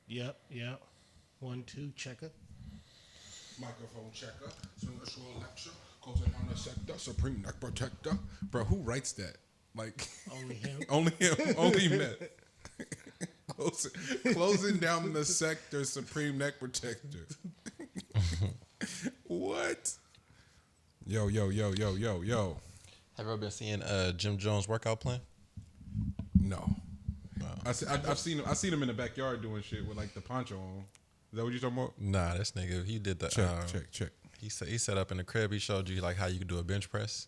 Yep, yep. 1, 2, checker. Microphone checker, single lecture, closing down the sector, supreme neck protector. Bro, who writes that? Like, Only him. only him, only Met. Closing down the sector, supreme neck protector. What? Yo, yo, yo, yo, yo, yo. Have you ever been seeing Jim Jones' workout plan? No. I've seen him. I seen him in the backyard doing shit with like the poncho on. Is that what you talking about? Nah, this nigga, he did the Check. He set up in the crib. He showed you like how you could do a bench press,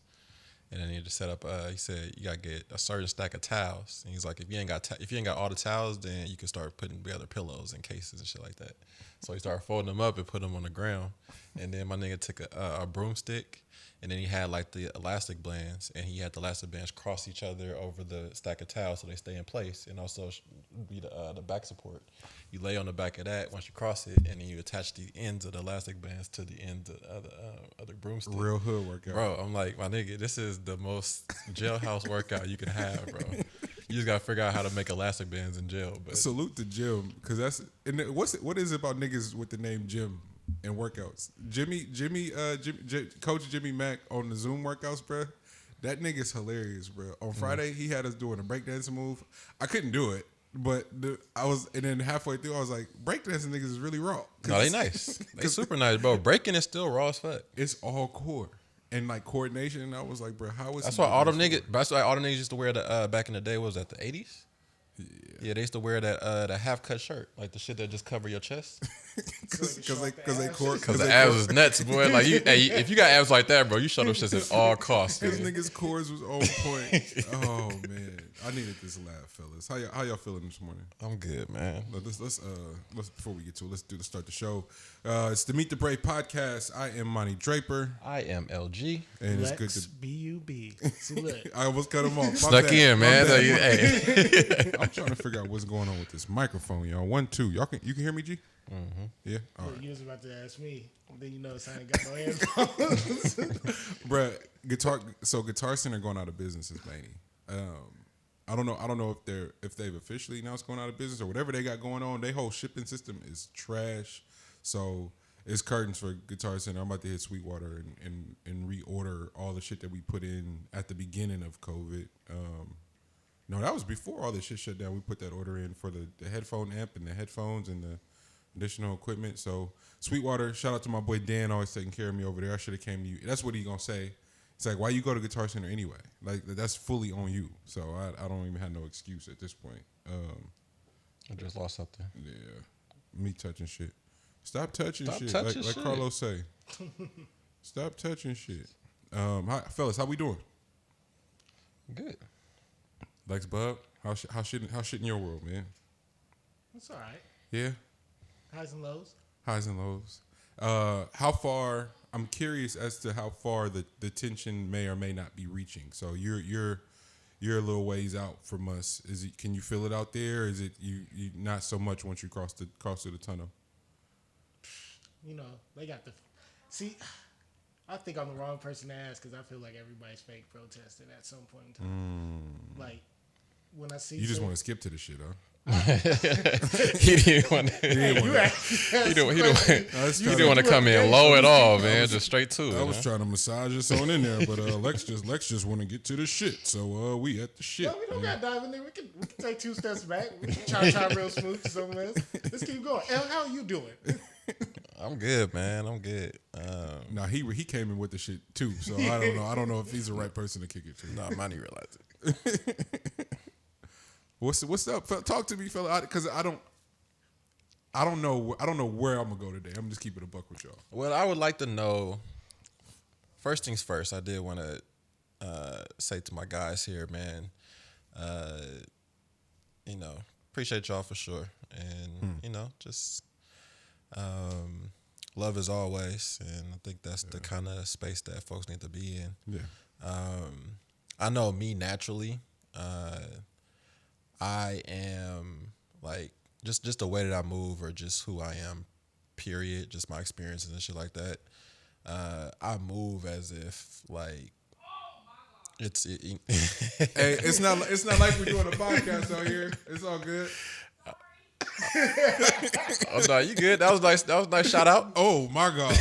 and then he just set up. He said you gotta get a certain stack of towels. And he's like, if you ain't got all the towels, then you can start putting together pillows and cases and shit like that. So he started folding them up and put them on the ground. And then my nigga took a broomstick, and then he had like the elastic bands, and he had the elastic bands cross each other over the stack of towels so they stay in place, and also be the back support. You lay on the back of that once you cross it, and then you attach the ends of the elastic bands to the ends of the broomstick. Real hood workout, bro. I'm like, my nigga, this is the most jailhouse workout you can have, bro. You just gotta figure out how to make electric bands in jail. But salute to Jim, because that's what is it about niggas with the name Jim and workouts? Coach Jimmy Mack on the Zoom workouts, bro. That nigga's hilarious, bro. On Friday, he had us doing a breakdancing move. I couldn't do it, but and then halfway through, I was like, breakdancing niggas is really raw. No, they nice. They super nice, bro. Breaking is still raw as fuck. It's all core and like coordination. And I was like, bro, how is that's why all them niggas? That's why all them niggas used to wear the back in the day. Was that the 80s? Yeah, they used to wear that half cut shirt, like the shit that just cover your chest. Because the abs is nuts, boy. Like if you got abs like that, bro, you show them shits at all costs. Because niggas' cores was on point. Oh man, I needed this laugh, fellas. How y'all feeling this morning? I'm good, man. Let's before we get to it, let's start the show. It's the Meet the Brave podcast. I am Monty Draper. I am LG. And Lex it's good to B-U-B. See, look. I almost cut him off. Snuck in, man. Hey. I'm trying to figure out what's going on with this microphone, y'all. 1, 2. You can hear me, G? Mm-hmm. Yeah. All right. You was about to ask me. Then you notice I ain't got no headphones. Bruh, Guitar Center going out of business is Laney. I don't know if they've officially announced going out of business or whatever they got going on. Their whole shipping system is trash. So it's curtains for Guitar Center. I'm about to hit Sweetwater and reorder all the shit that we put in at the beginning of COVID. No, that was before all this shit shut down. We put that order in for the headphone amp and the headphones and the additional equipment. So Sweetwater, shout out to my boy Dan, always taking care of me over there. I should have came to you. That's what he gonna say. It's like, why you go to Guitar Center anyway? Like, that's fully on you. So I don't even have no excuse at this point. I just lost something. Yeah, me touching shit. Stop touching shit. Touching like shit. Carlos say. Stop touching shit. Fellas, how we doing? Good. Lex Bub, how shit in your world, man? It's all right. Yeah. Highs and lows. Highs and lows. How far? I'm curious as to how far the tension may or may not be reaching. So you're a little ways out from us. Can you feel it out there? Is it you not so much once you cross through the tunnel? You know, they got the... See, I think I'm the wrong person to ask because I feel like everybody's fake protesting at some point in time. Like, when I see... You just want to skip to the shit, huh? He didn't want to. He didn't want to come in low at all, man. Just straight to it. I was trying to massage us on in there, but Lex just want to get to the shit. So we at the shit. No, we don't got to dive in there. We can take 2 steps back. We can try real smooth to something else. Let's keep going. El, how are you doing? I'm good, man. I'm good. Nah, he came in with the shit too. So I don't know. I don't know if he's the right person to kick it to. Nah, Monty realized it. What's up? Talk to me, fella, because I don't know where I'm gonna go today. I'm just keeping a buck with y'all. Well, I would like to know. First things first, I did want to say to my guys here, man. Appreciate y'all for sure, and just love as always, and I think that's the kind of space that folks need to be in. Yeah. I know me naturally. I am like just the way that I move or just who I am, period, just my experiences and shit like that. I move as if like hey, it's not like we're doing a podcast out here. It's all good. Oh no, you good? That was nice. That was a nice shout out. Oh my God.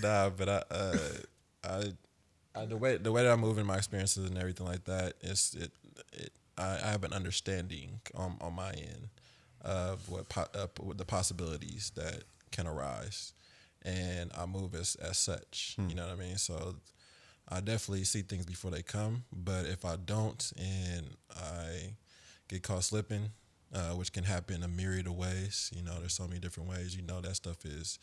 Nah, but the way that I move in my experiences and everything like that, I have an understanding on my end of what the possibilities that can arise, and I move as such. You know what I mean? So I definitely see things before they come, but if I don't and I get caught slipping, which can happen a myriad of ways. You know, there's so many different ways. You know, that stuff is.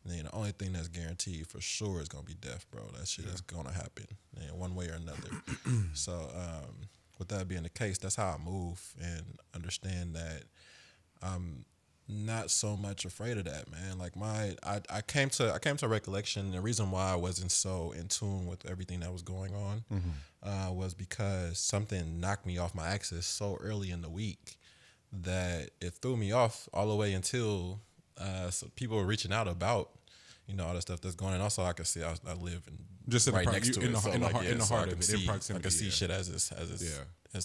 The only thing that's guaranteed for sure is gonna be death, bro. That shit is gonna happen, one way or another. So, with that being the case, that's how I move and understand that I'm not so much afraid of that, man. Like I came to a recollection. The reason why I wasn't so in tune with everything that was going on was because something knocked me off my axis so early in the week that it threw me off all the way until. So people were reaching out about, all the stuff that's going on. Also, I can see I live Just in right the next to in it. the, in the heart in of it, in proximity. I can see shit as it's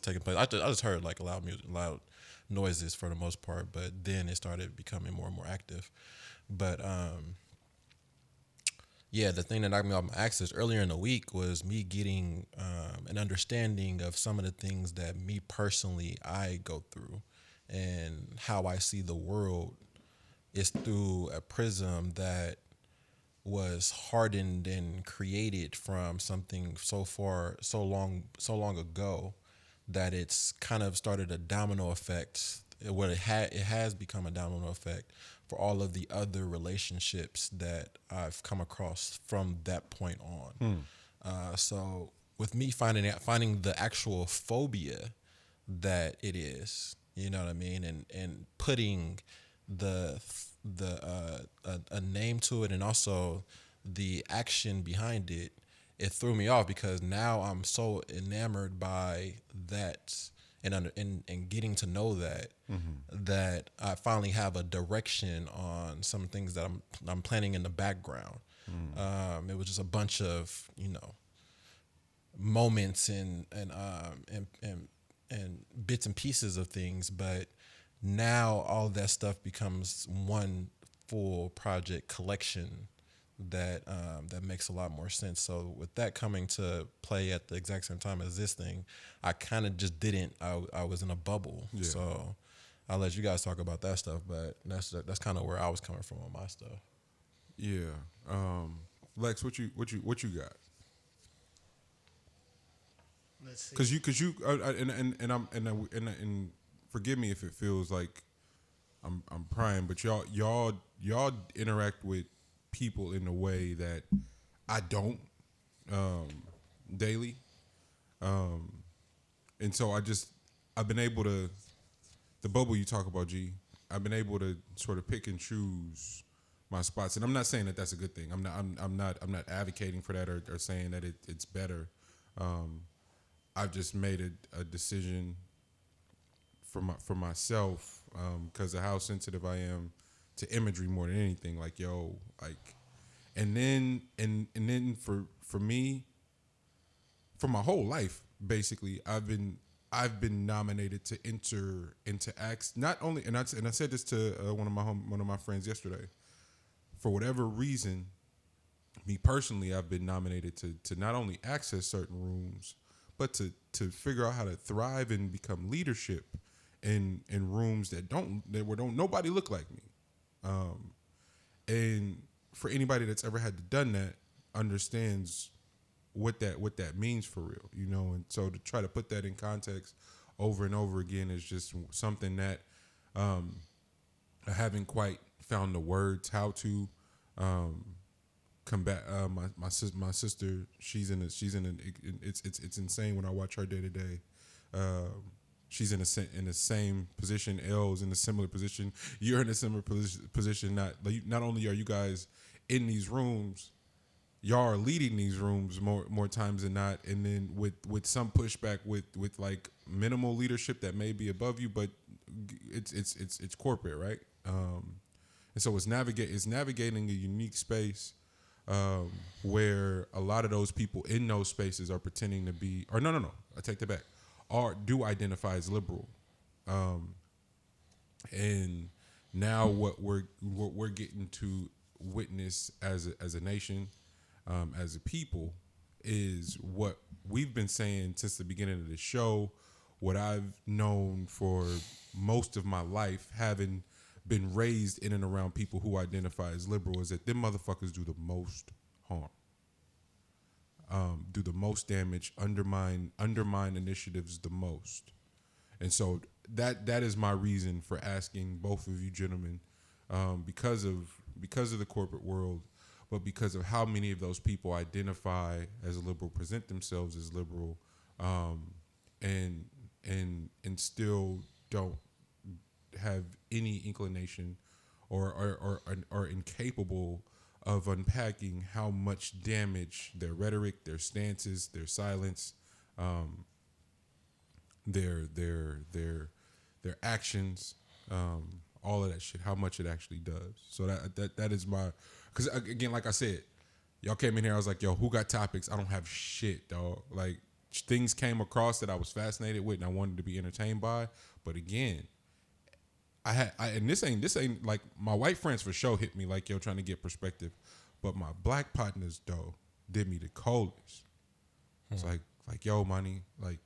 taking place. I just heard like loud noises for the most part, but then it started becoming more and more active. But the thing that knocked me off my axis earlier in the week was me getting an understanding of some of the things that me personally I go through and how I see the world. Is through a prism that was hardened and created from something so long ago that it's kind of started a domino effect. It has become a domino effect for all of the other relationships that I've come across from that point on. So with me finding the actual phobia that it is, you know what I mean, and putting a name to it and also the action behind it, it threw me off because now I'm so enamored by that and getting to know that that I finally have a direction on some things that I'm planning in the background. It was just a bunch of moments and bits and pieces of things, but now all that stuff becomes one full project collection that makes a lot more sense. So with that coming to play at the exact same time as this thing, I kind of just didn't. I was in a bubble. Yeah. So I'll let you guys talk about that stuff, but that's kind of where I was coming from on my stuff. Yeah. Lex, what you got? Let's see. Cause you and forgive me if it feels like I'm prying, but y'all interact with people in a way that I don't daily, and so I've been able to the bubble you talk about, G. I've been able to sort of pick and choose my spots, and I'm not saying that that's a good thing. I'm not advocating for that or saying that it's better. I've just made a decision for myself because of how sensitive I am to imagery more than anything. Like and then for me, for my whole life, basically, I've been nominated to enter into acts. Not only, and I said this to one of my friends yesterday. For whatever reason, me personally, I've been nominated to not only access certain rooms, but to figure out how to thrive and become leadership in rooms that don't nobody look like me. And for anybody that's ever had to done that understands what that means for real, and so to try to put that in context over and over again is just something that I haven't quite found the words how to combat. My sister, she's in it's insane when I watch her day to day. She's in the same position. L's in a similar position. You're in a similar position. Not only are you guys in these rooms, y'all are leading these rooms more times than not, and then with some pushback with like minimal leadership that may be above you, but it's corporate, right? And so it's navigating a unique space where a lot of those people in those spaces are pretending to be, or no, I take that back, do identify as liberal, And now what we're getting to witness as a nation, as a people, is what we've been saying since the beginning of the show. What I've known for most of my life, having been raised in and around people who identify as liberal, is that them motherfuckers do the most harm, do the most damage, undermine initiatives the most. And so that is my reason for asking both of you gentlemen, because of the corporate world, but because of how many of those people identify as liberal, present themselves as liberal, and still don't have any inclination or are incapable of unpacking how much damage their rhetoric, their stances, their silence, their actions, all of that shit, how much it actually does. So that is my, because again, like I said, y'all came in here, I was like, yo, who got topics? I don't have shit, dog. Like, things came across that I was fascinated with and I wanted to be entertained by. But again, and this ain't like, my white friends for sure hit me like, yo, trying to get perspective. But my black partners, though, did me the coldest. It's like, yo, money, like,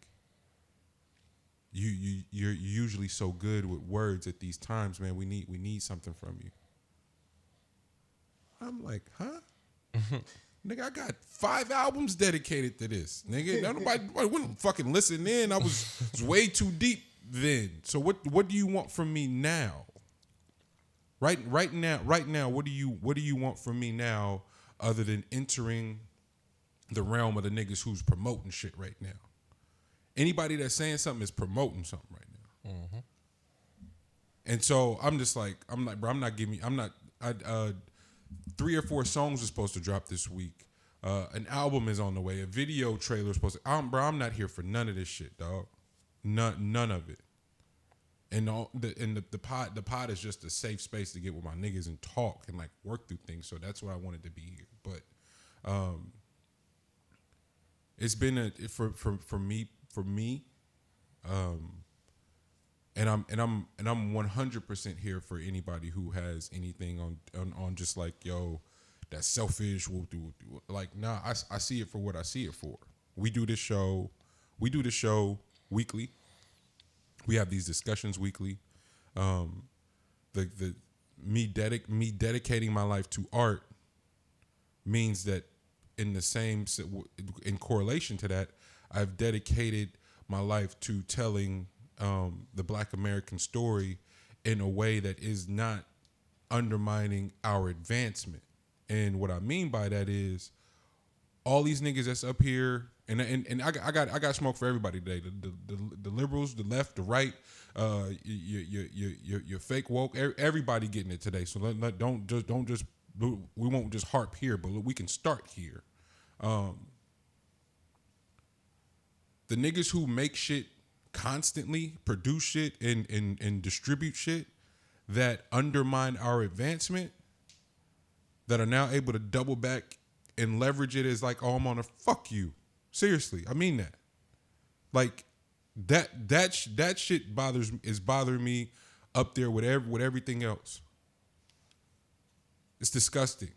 you're usually so good with words at these times, man. We need something from you. I'm like, huh? Nigga, I got 5 albums dedicated to this. Nigga, nobody wouldn't fucking listen in. I was way too deep then. So what do you want from me now? Right now, what do you want from me now, other than entering the realm of the niggas who's promoting shit right now? Anybody that's saying something is promoting something right now. Mm-hmm. And so I'm like, bro, 3 or 4 songs are supposed to drop this week. An album is on the way. A video trailer is supposed to. I'm not here for none of this shit, dog. None of it. And the pod is just a safe space to get with my niggas and talk and like work through things. So that's why I wanted to be here. But it's been for me. And I'm 100% here for anybody who has anything on just like, yo, that's selfish. We'll do like, nah. I see it for what I see it for. We do this show weekly. We have these discussions weekly. Me dedicating my life to art means that in correlation to that, I've dedicated my life to telling the Black American story in a way that is not undermining our advancement. And what I mean by that is all these niggas that's up here, and I got smoke for everybody today. The liberals, the left, the right, your fake woke, everybody getting it today. So don't just we won't just harp here, but we can start here. The niggas who make shit constantly, produce shit and distribute shit that undermine our advancement, that are now able to double back and leverage it as like, oh, I'm on a fuck you. Seriously, I mean that. Like that shit is bothering me up there with everything else. It's disgusting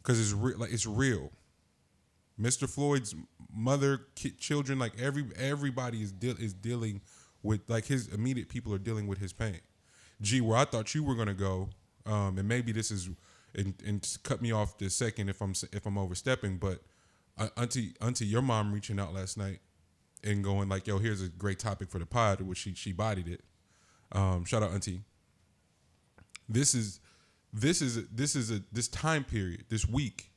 because it's real. Mr. Floyd's mother, children, like everybody is dealing with, like, his immediate people are dealing with his pain. Gee, where I thought you were gonna go, and maybe this is, and cut me off this second if I'm overstepping, but auntie, your mom reaching out last night and going like, yo, here's a great topic for the pod, which she bodied it. Shout out auntie. This time period, this week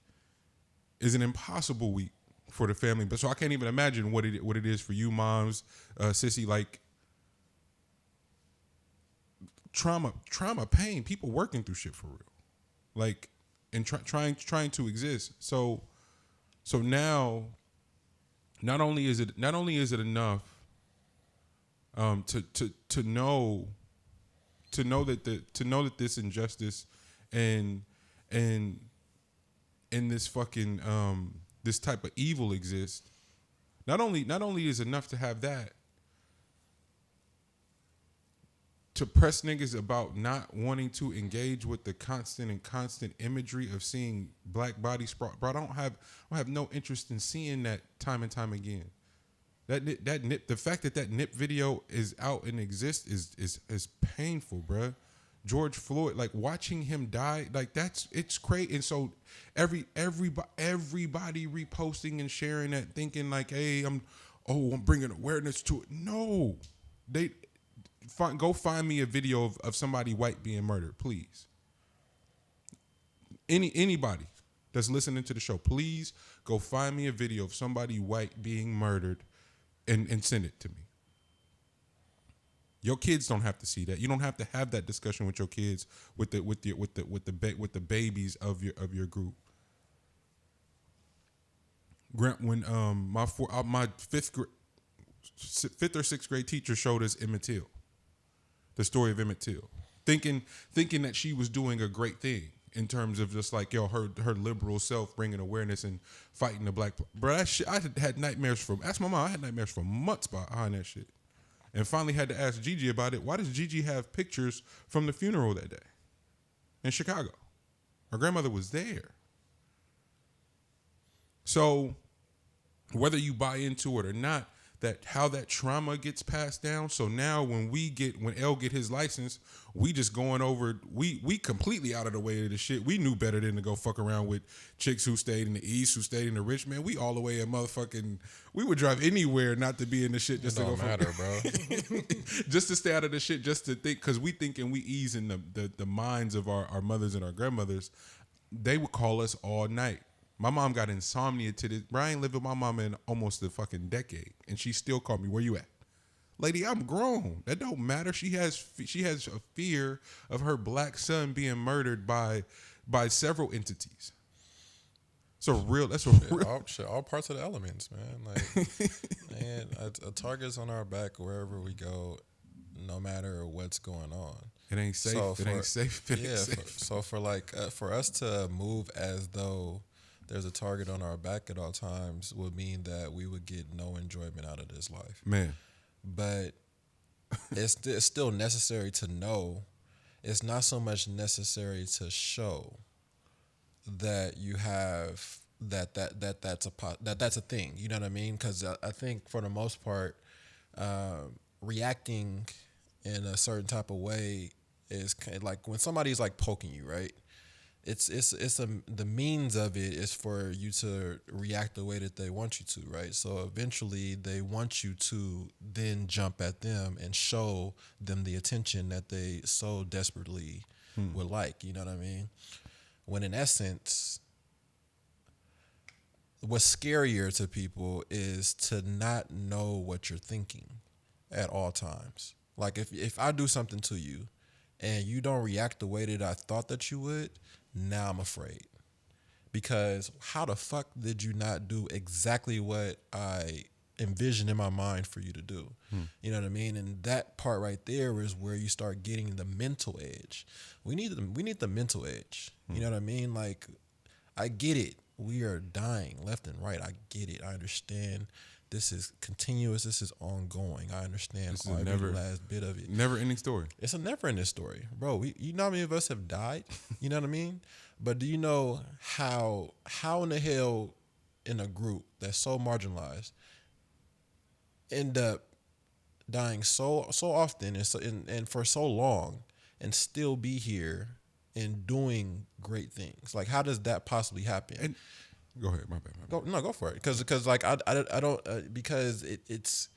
is an impossible week for the family. But so I can't even imagine what it is for you moms, sissy, like trauma, pain, people working through shit for real. Like, and trying to exist. So now, not only is it enough to know that this injustice and this fucking this type of evil exists. Not only is enough to have that, to press niggas about not wanting to engage with the constant imagery of seeing black bodies, bro. I don't have no interest in seeing that time and time again. That nip, the fact that nip video is out and exists is painful, bruh. George Floyd, like watching him die, like it's crazy. And so everybody reposting and sharing that, thinking like, hey, I'm bringing awareness to it. No, go find me a video of somebody white being murdered, please. Anybody that's listening to the show, please go find me a video of somebody white being murdered and send it to me. Your kids don't have to see that. You don't have to have that discussion with your kids with the babies of your group. Grant, when my fifth or sixth grade teacher showed us Emmett Till, the story of Emmett Till, thinking that she was doing a great thing in terms of just like her liberal self bringing awareness and fighting the black. Bro, that shit, I had nightmares from. Ask my mom. I had nightmares for months behind that shit, and finally had to ask Gigi about it. Why does Gigi have pictures from the funeral that day in Chicago? Her grandmother was there. So whether you buy into it or not, that how that trauma gets passed down. So now when L get his license, we just going over, we completely out of the way of the shit. We knew better than to go fuck around with chicks who stayed in the East, who stayed in the rich, man. We all the way at motherfucking, we would drive anywhere not to be in the shit just to go matter, bro. just to stay out of the shit, just to think, because we thinking we ease in the minds of our mothers and our grandmothers. They would call us all night. My mom got insomnia to this. Brian lived with my mom in almost a fucking decade, and she still called me, where you at? Lady, I'm grown. That don't matter. She has a fear of her black son being murdered by several entities. All parts of the elements, man. Like, man, a target's on our back wherever we go, no matter what's going on. It ain't safe. So for us to move as though there's a target on our back at all times would mean that we would get no enjoyment out of this life. Man. But it's still necessary to know. It's not so much necessary to show that you have that's a thing. You know what I mean? Because I think for the most part, reacting in a certain type of way is like when somebody's like poking you, right? The means of it is for you to react the way that they want you to, right? So eventually they want you to then jump at them and show them the attention that they so desperately would like, you know what I mean? When in essence, what's scarier to people is to not know what you're thinking at all times. Like if I do something to you and you don't react the way that I thought that you would, now I'm afraid. Because how the fuck did you not do exactly what I envisioned in my mind for you to do? You know what I mean? And that part right there is where you start getting the mental edge. We need the mental edge. You know what I mean? Like, I get it. We are dying left and right. I get it. I understand. This is continuous. This is ongoing. I understand every last bit of it. Never ending story. It's a never ending story, bro. You know how many of us have died? You know what I mean? But do you know how in the hell in a group that's so marginalized end up dying so often and for so long and still be here and doing great things? Like, how does that possibly happen? And go ahead, my bad. Go for it. Because like I don't because it's.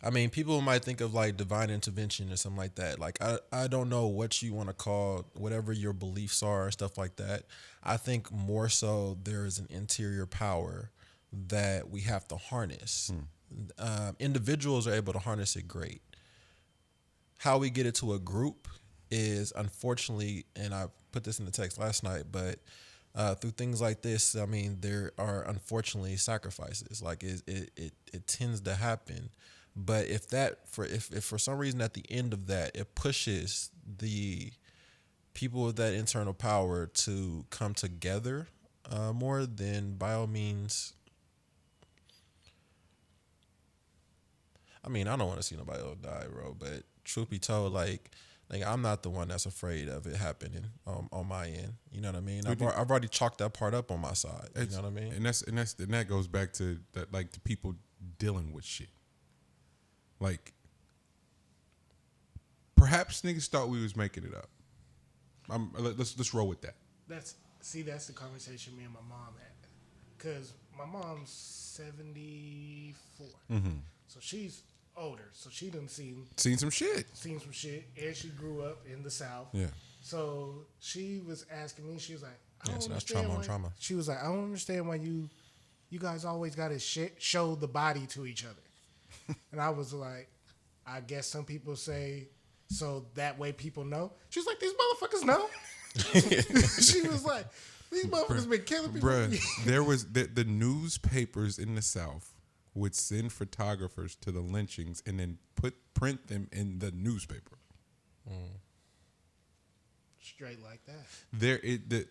I mean, people might think of like divine intervention or something like that. Like I don't know what you want to call whatever your beliefs are or stuff like that. I think more so there is an interior power that we have to harness. Individuals are able to harness it great. How we get it to a group is unfortunately, and I put this in the text last night, but through things like this, I mean, there are unfortunately sacrifices. Like it tends to happen. But if for some reason at the end of that, it pushes the people with that internal power to come together more, then by all means, I mean, I don't want to see nobody else die, bro. But truth be told, like I'm not the one that's afraid of it happening on my end. You know what I mean? I've already chalked that part up on my side. You know what I mean? And that goes back to that, like the people dealing with shit. Like, perhaps niggas thought we was making it up. Let's roll with that. That's the conversation me and my mom had, because my mom's 74, so she's older, so she done seen some shit, and she grew up in the South. Yeah. So she was asking me, she was like, so that's trauma on trauma. She was like, I don't understand why you guys always got to show the body to each other. And I was like, I guess some people say so that way people know. She was like, these motherfuckers know. She was like, these motherfuckers been killing people. Bruh, there was the newspapers in the South would send photographers to the lynchings and then print them in the newspaper. Straight like that.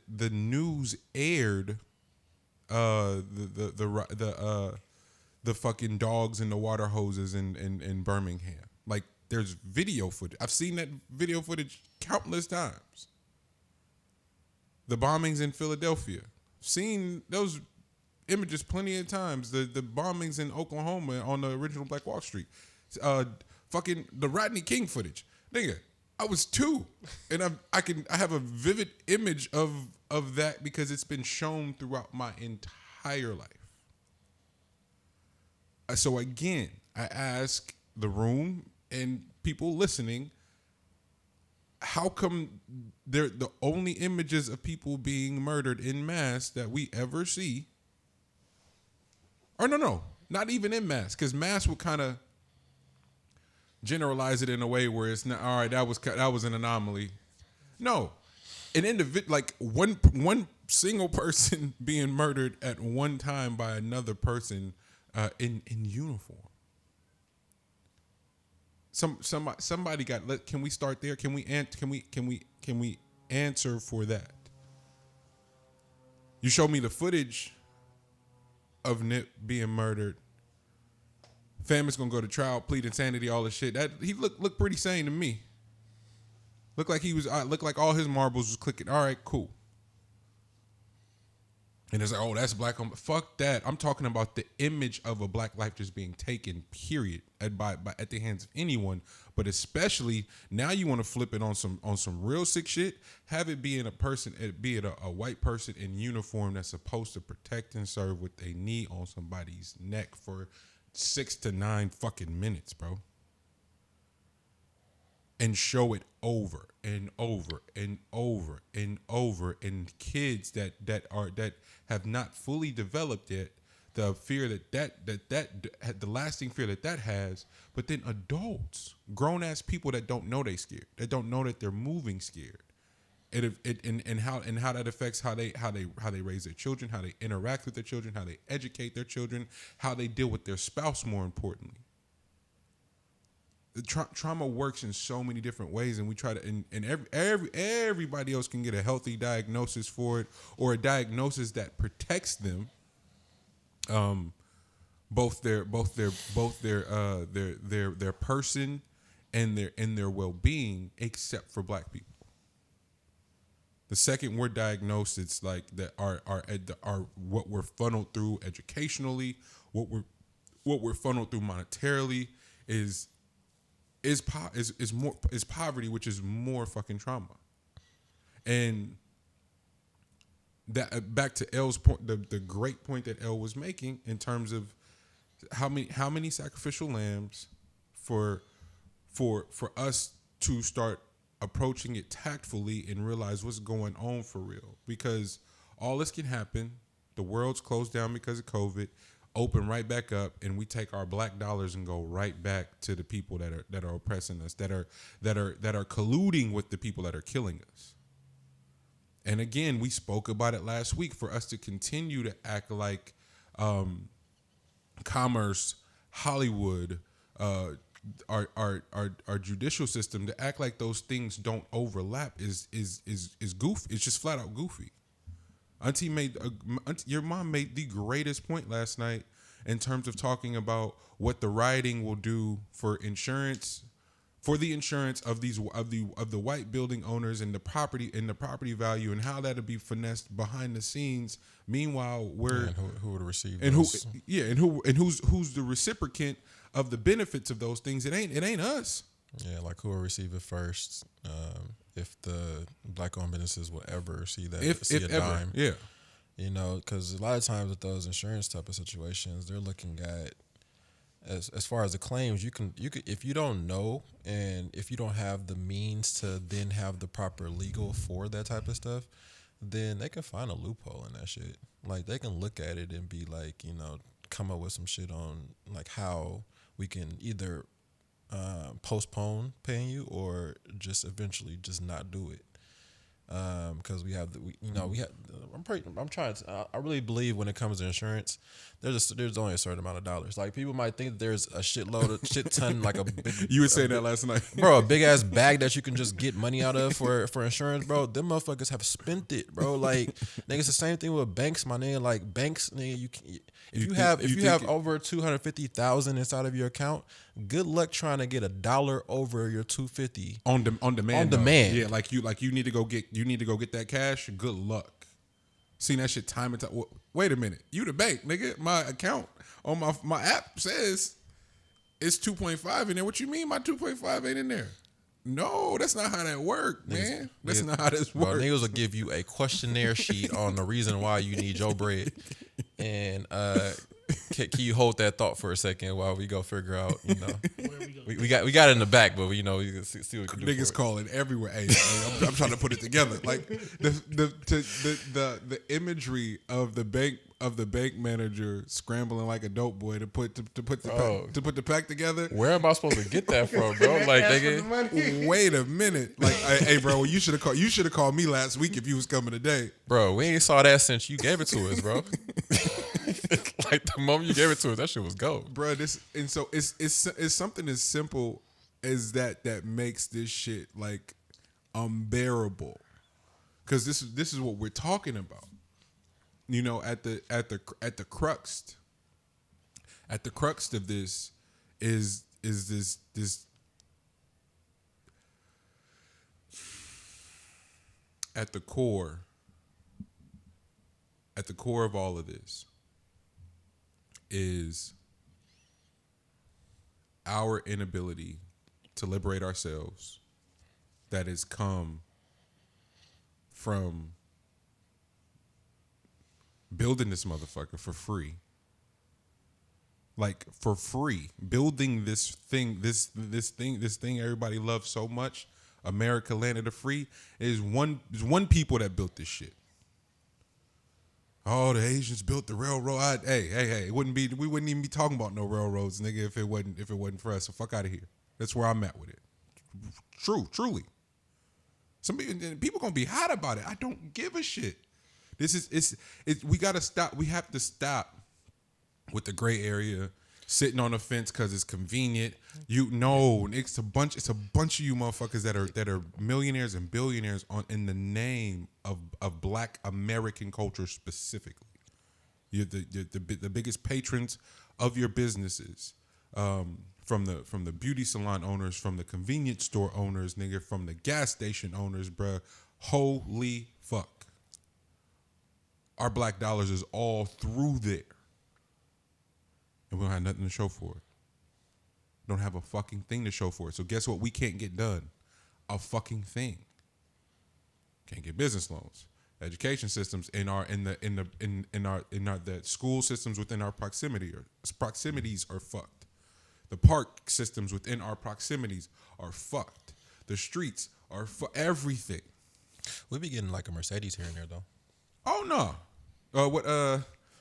The news aired the fucking dogs in the water hoses in Birmingham. Like, there's video footage. I've seen that video footage countless times. The bombings in Philadelphia. Seen those images plenty of times. The bombings in Oklahoma on the original Black Wall Street. Fucking the Rodney King footage. Nigga, I was 2, and I have a vivid image of that because it's been shown throughout my entire life. So again, I ask the room and people listening, how come they're the only images of people being murdered in mass that we ever see? Or no, not even in mass, because mass would kind of generalize it in a way where it's not, all right, that was an anomaly. No, an individual, like one single person being murdered at one time by another person in uniform. Somebody got. Can we start there? Can we answer for that? You show me the footage of Nip being murdered. Fam is gonna go to trial, plead insanity, all this shit. That he looked pretty sane to me. Looked like he was. Looked like all his marbles was clicking. All right, cool. And it's like, oh, that's black. Fuck that. I'm talking about the image of a black life just being taken, period, at the hands of anyone. But especially now, you want to flip it on some real sick shit. Have it be in a person, be it a white person in uniform that's supposed to protect and serve with a knee on somebody's neck for 6 to 9 fucking minutes, bro. And show it over and over and over and over, and kids that have not fully developed yet the fear that the lasting fear that has, but then adults, grown ass people that don't know they scared, that don't know that they're moving scared, and how that affects how they raise their children, how they interact with their children, how they educate their children, how they deal with their spouse, more importantly. The trauma works in so many different ways, and we try to, and everybody else can get a healthy diagnosis for it, or a diagnosis that protects them, both their person and their well-being, except for black people. The second we're diagnosed, it's like that are what we're funneled through educationally, what we're funneled through monetarily is poverty, which is more fucking trauma. And that back to L's point, the great point that L was making in terms of how many sacrificial lambs for us to start approaching it tactfully and realize what's going on for real, because all this can happen. The world's closed down because of COVID. Open right back up, and we take our black dollars and go right back to the people that are oppressing us, that are colluding with the people that are killing us. And again, we spoke about it last week. For us to continue to act like commerce, Hollywood, our judicial system, to act like those things don't overlap is goofy. It's just flat out goofy. Your mom made the greatest point last night, in terms of talking about what the rioting will do for insurance, for the insurance of the white building owners and the property value, and how that'll be finessed behind the scenes. Meanwhile, we're And who would receive and those? who's the reciprocant of the benefits of those things? It ain't us. Yeah, like who will receive it first? If the black-owned businesses will ever see that, If see a ever, dime, yeah. you know, because a lot of times with those insurance type of situations, they're looking at as far as the claims, you could if you don't know and if you don't have the means to then have the proper legal for that type of stuff, then they can find a loophole in that shit. Like they can look at it and be like, you know, come up with some shit on like how we can either postpone paying you or just eventually just not do it. Because we have I really believe when it comes to insurance, there's only a certain amount of dollars. Like people might think there's a shit ton, like a big, You were saying that last night, bro, a big ass bag that you can just get money out of for insurance, bro. Them motherfuckers have spent it, bro. Like nigga, it's the same thing with banks, my nigga. Like banks, nigga, if you have over 250,000 inside of your account, good luck trying to get $1 over your 250 on demand. On demand. Yeah, like you need to go get that cash. Good luck. Seen that shit time and time. Wait a minute, you the bank, nigga. My account on my app says it's 2.5 in there. What you mean my 2.5 ain't in there? No, that's not how that work, man. That's not how this works. Niggas will give you a questionnaire sheet on the reason why you need your bread. And can you hold that thought for a second while we go figure out, you know, we got it in the back, but you know, you can see what we can do. Niggas calling everywhere. Hey, I'm trying to put it together. Like the imagery of the bank manager scrambling like a dope boy to put the pack together. Where am I supposed to get that from, bro? Like, nigga, wait a minute. Like, hey, bro, you should have called me last week if you was coming today, bro. We ain't saw that since you gave it to us, bro. Like the moment you gave it to us, that shit was go, bro. So it's something as simple as that makes this shit like unbearable, because this is what we're talking about. You know, at the crux of this is this at the core of all of this is our inability to liberate ourselves that has come from building this motherfucker for free. Like for free. Building this thing everybody loves so much, America Land of the Free, is one people that built this shit. Oh, the Asians built the railroad. Hey, we wouldn't even be talking about no railroads, nigga, if it wasn't for us. So fuck out of here. That's where I'm at with it. Truly. Some people gonna be hot about it. I don't give a shit. We gotta stop. We have to stop with the gray area, sitting on the fence because it's convenient. It's a bunch of you motherfuckers that are millionaires and billionaires in the name of Black American culture specifically. You're the biggest patrons of your businesses, from the beauty salon owners, from the convenience store owners, nigga, from the gas station owners, bruh. Holy fuck. Our black dollars is all through there. And we don't have nothing to show for it. Don't have a fucking thing to show for it. So guess what? We can't get done. A fucking thing. Can't get business loans. Education systems the school systems within our proximities are fucked. The park systems within our proximities are fucked. The streets are everything. We be getting like a Mercedes here and there though. Oh no.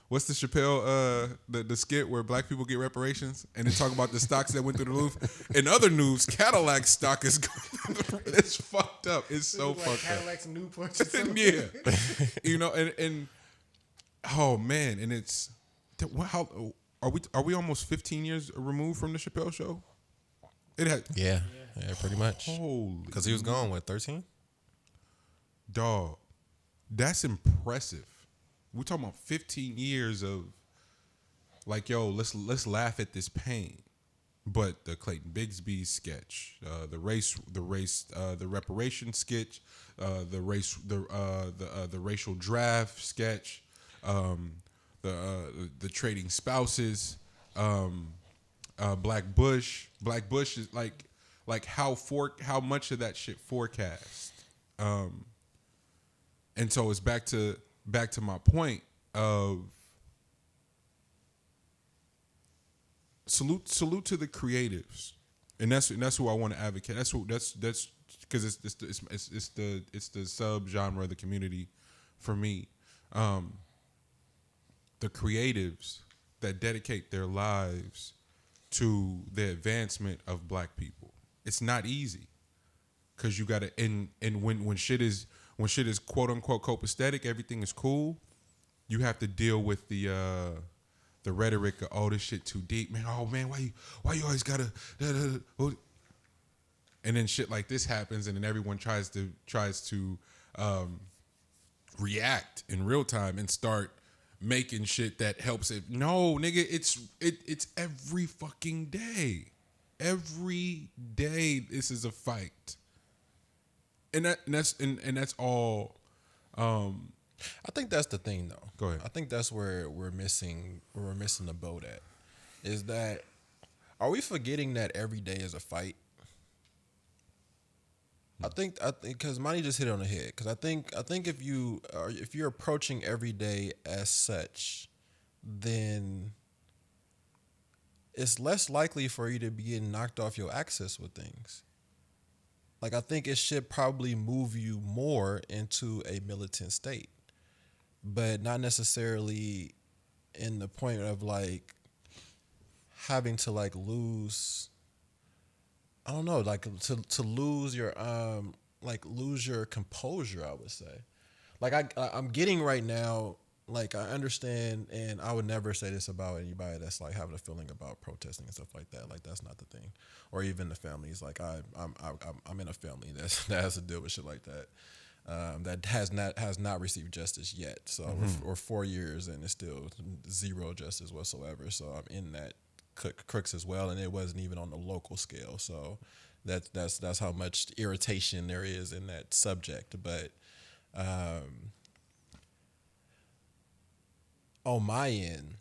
What's the Chappelle the skit where black people get reparations and they talk about the stocks that went through the roof? In other news, Cadillac stock is it's fucked up. It's so like fucked Cadillacs and Newports or something. Yeah. You know, and oh man, and it's how are we almost 15 years removed from the Chappelle show? It had Yeah, pretty much. Holy, because he was gone, what, 13? Dog, that's impressive. We're talking about 15 years of like, yo, let's laugh at this pain. But the Clayton Bigsby sketch, the reparation sketch, the racial draft sketch, the trading spouses, Black Bush is like how much of that shit forecast, and so it's back to my point of salute to the creatives, and that's who I want to advocate. That's because it's the sub genre of the community for me. The creatives that dedicate their lives to the advancement of Black people. It's not easy because you gotta and when shit is quote unquote copacetic, everything is cool. You have to deal with the rhetoric of, oh, this shit too deep, man. Oh man, why you always gotta and then shit like this happens, and then everyone tries to react in real time and start making shit that helps it. No, nigga, it's every fucking day. Every day this is a fight. And that's all. I think that's the thing, though. Go ahead. I think that's where we're missing the boat at. Is that, are we forgetting that every day is a fight? I think because Monty just hit it on the head. Because I think if you're approaching every day as such, then it's less likely for you to be getting knocked off your axis with things. Like, I think it should probably move you more into a militant state, but not necessarily in the point of like having to like lose. I don't know, like to lose your lose your composure, I would say. Like I'm getting right now, like I understand, and I would never say this about anybody that's like having a feeling about protesting and stuff like that. Like, that's not the thing. Or even the families. Like I'm in a family that has to deal with shit like that. That has not received justice yet. So or 4 years and it's still zero justice whatsoever. So I'm in that crooks as well, and it wasn't even on the local scale. So that's how much irritation there is in that subject. But on my end,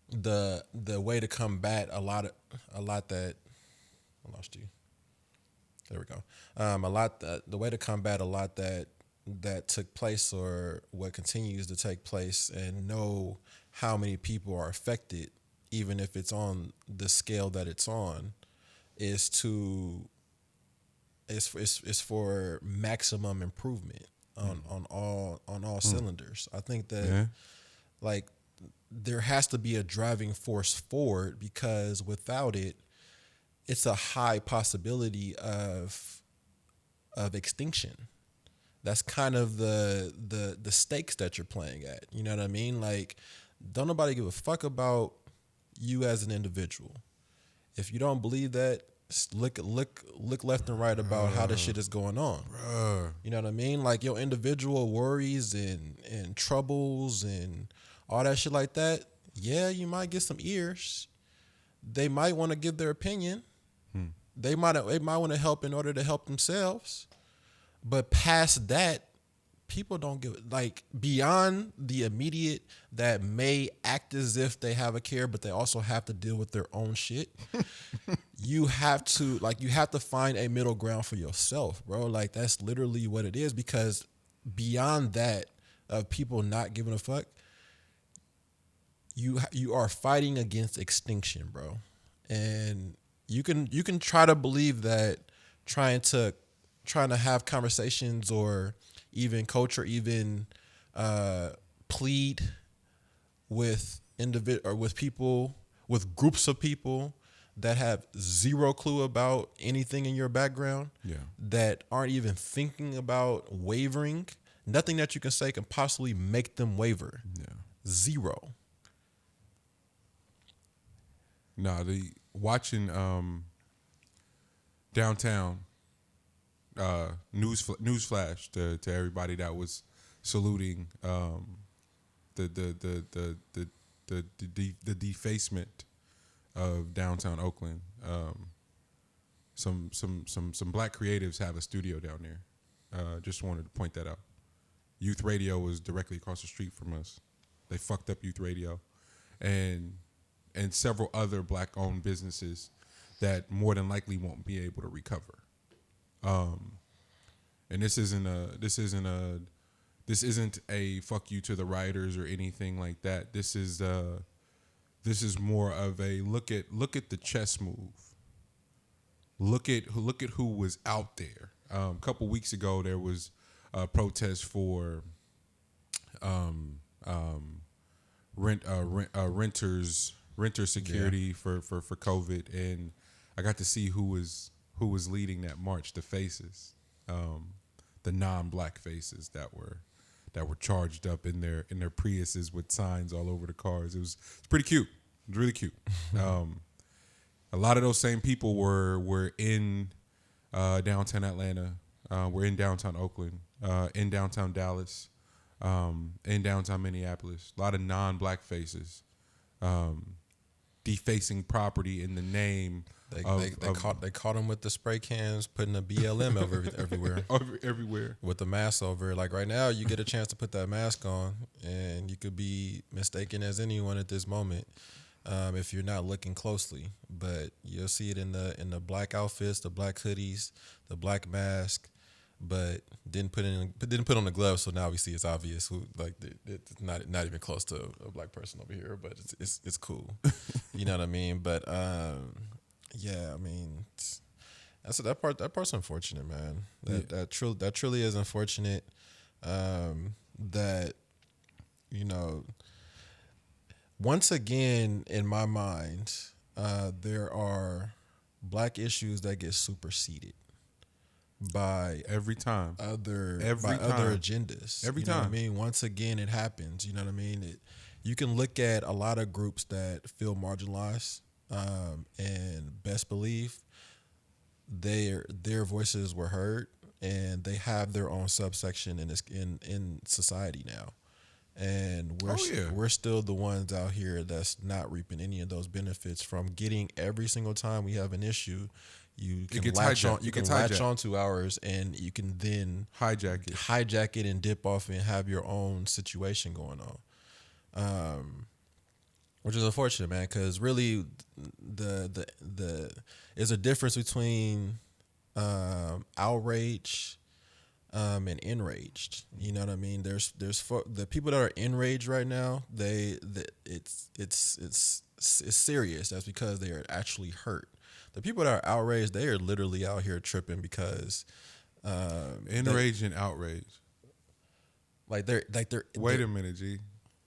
the way to combat a lot that I lost you. There we go. The way to combat a lot that took place or what continues to take place, and know how many people are affected, even if it's on the scale that it's on, is for maximum improvement on all cylinders. I think that like there has to be a driving force forward, because without it, it's a high possibility of extinction. That's kind of the stakes that you're playing at. You know what I mean? Like, don't nobody give a fuck about you as an individual. If you don't believe that, look left and right about how this shit is going on. You know what I mean? Like, your individual worries and troubles and all that shit like that. Yeah, you might get some ears. They might want to give their opinion. They might want to help in order to help themselves. But past that, people don't give, like, beyond the immediate that may act as if they have a care, but they also have to deal with their own shit. You have to find a middle ground for yourself, bro. Like, that's literally what it is, because beyond that of people not giving a fuck, you are fighting against extinction, bro. And you can try to believe that trying to have conversations or even coach or even plead with people, with groups of people that have zero clue about anything in your background, that aren't even thinking about wavering. Nothing that you can say can possibly make them waver. Zero. No, watching downtown news flash to everybody that was saluting the the defacement of downtown Oakland. Some black creatives have a studio down there. Just wanted to point that out. Youth Radio was directly across the street from us. They fucked up Youth Radio, and several other black-owned businesses that more than likely won't be able to recover. And this isn't a fuck you to the rioters or anything like that. This is more of a look at the chess move. Look at who was out there. A couple weeks ago, there was a protest for renter security for COVID, and I got to see who was leading that march. The faces, the non-black faces that were charged up in their Priuses with signs all over the cars. It's pretty cute. It was really cute. A lot of those same people were in downtown Atlanta, were in downtown Oakland, in downtown Dallas, in downtown Minneapolis. A lot of non-black faces defacing property in the name. They caught him with the spray cans, putting a BLM everywhere. Everywhere. With the mask over. Like right now, you get a chance to put that mask on, and you could be mistaken as anyone at this moment if you're not looking closely. But you'll see it in the black outfits, the black hoodies, the black mask. But didn't put on the gloves, so now we see it's obvious. It's not even close to a black person over here, but it's cool. You know what I mean? But yeah, I mean, that part's unfortunate, man. That truly is unfortunate. That, you know, once again in my mind, there are black issues that get superseded by every time other agendas. Every you know time. What I mean, once again it happens. You know what I mean? You can look at a lot of groups that feel marginalized, and best believe their voices were heard, and they have their own subsection in society now. And we're still the ones out here that's not reaping any of those benefits from getting every single time we have an issue. You can latch on to ours, and you can then hijack it and dip off and have your own situation going on, which is unfortunate, man. Because really, there's a difference between outrage and enraged. You know what I mean? There's the people that are enraged right now. It's serious. That's because they are actually hurt. The people that are outraged, they are literally out here tripping because enraged and outrage. Like they're. Wait a minute, G.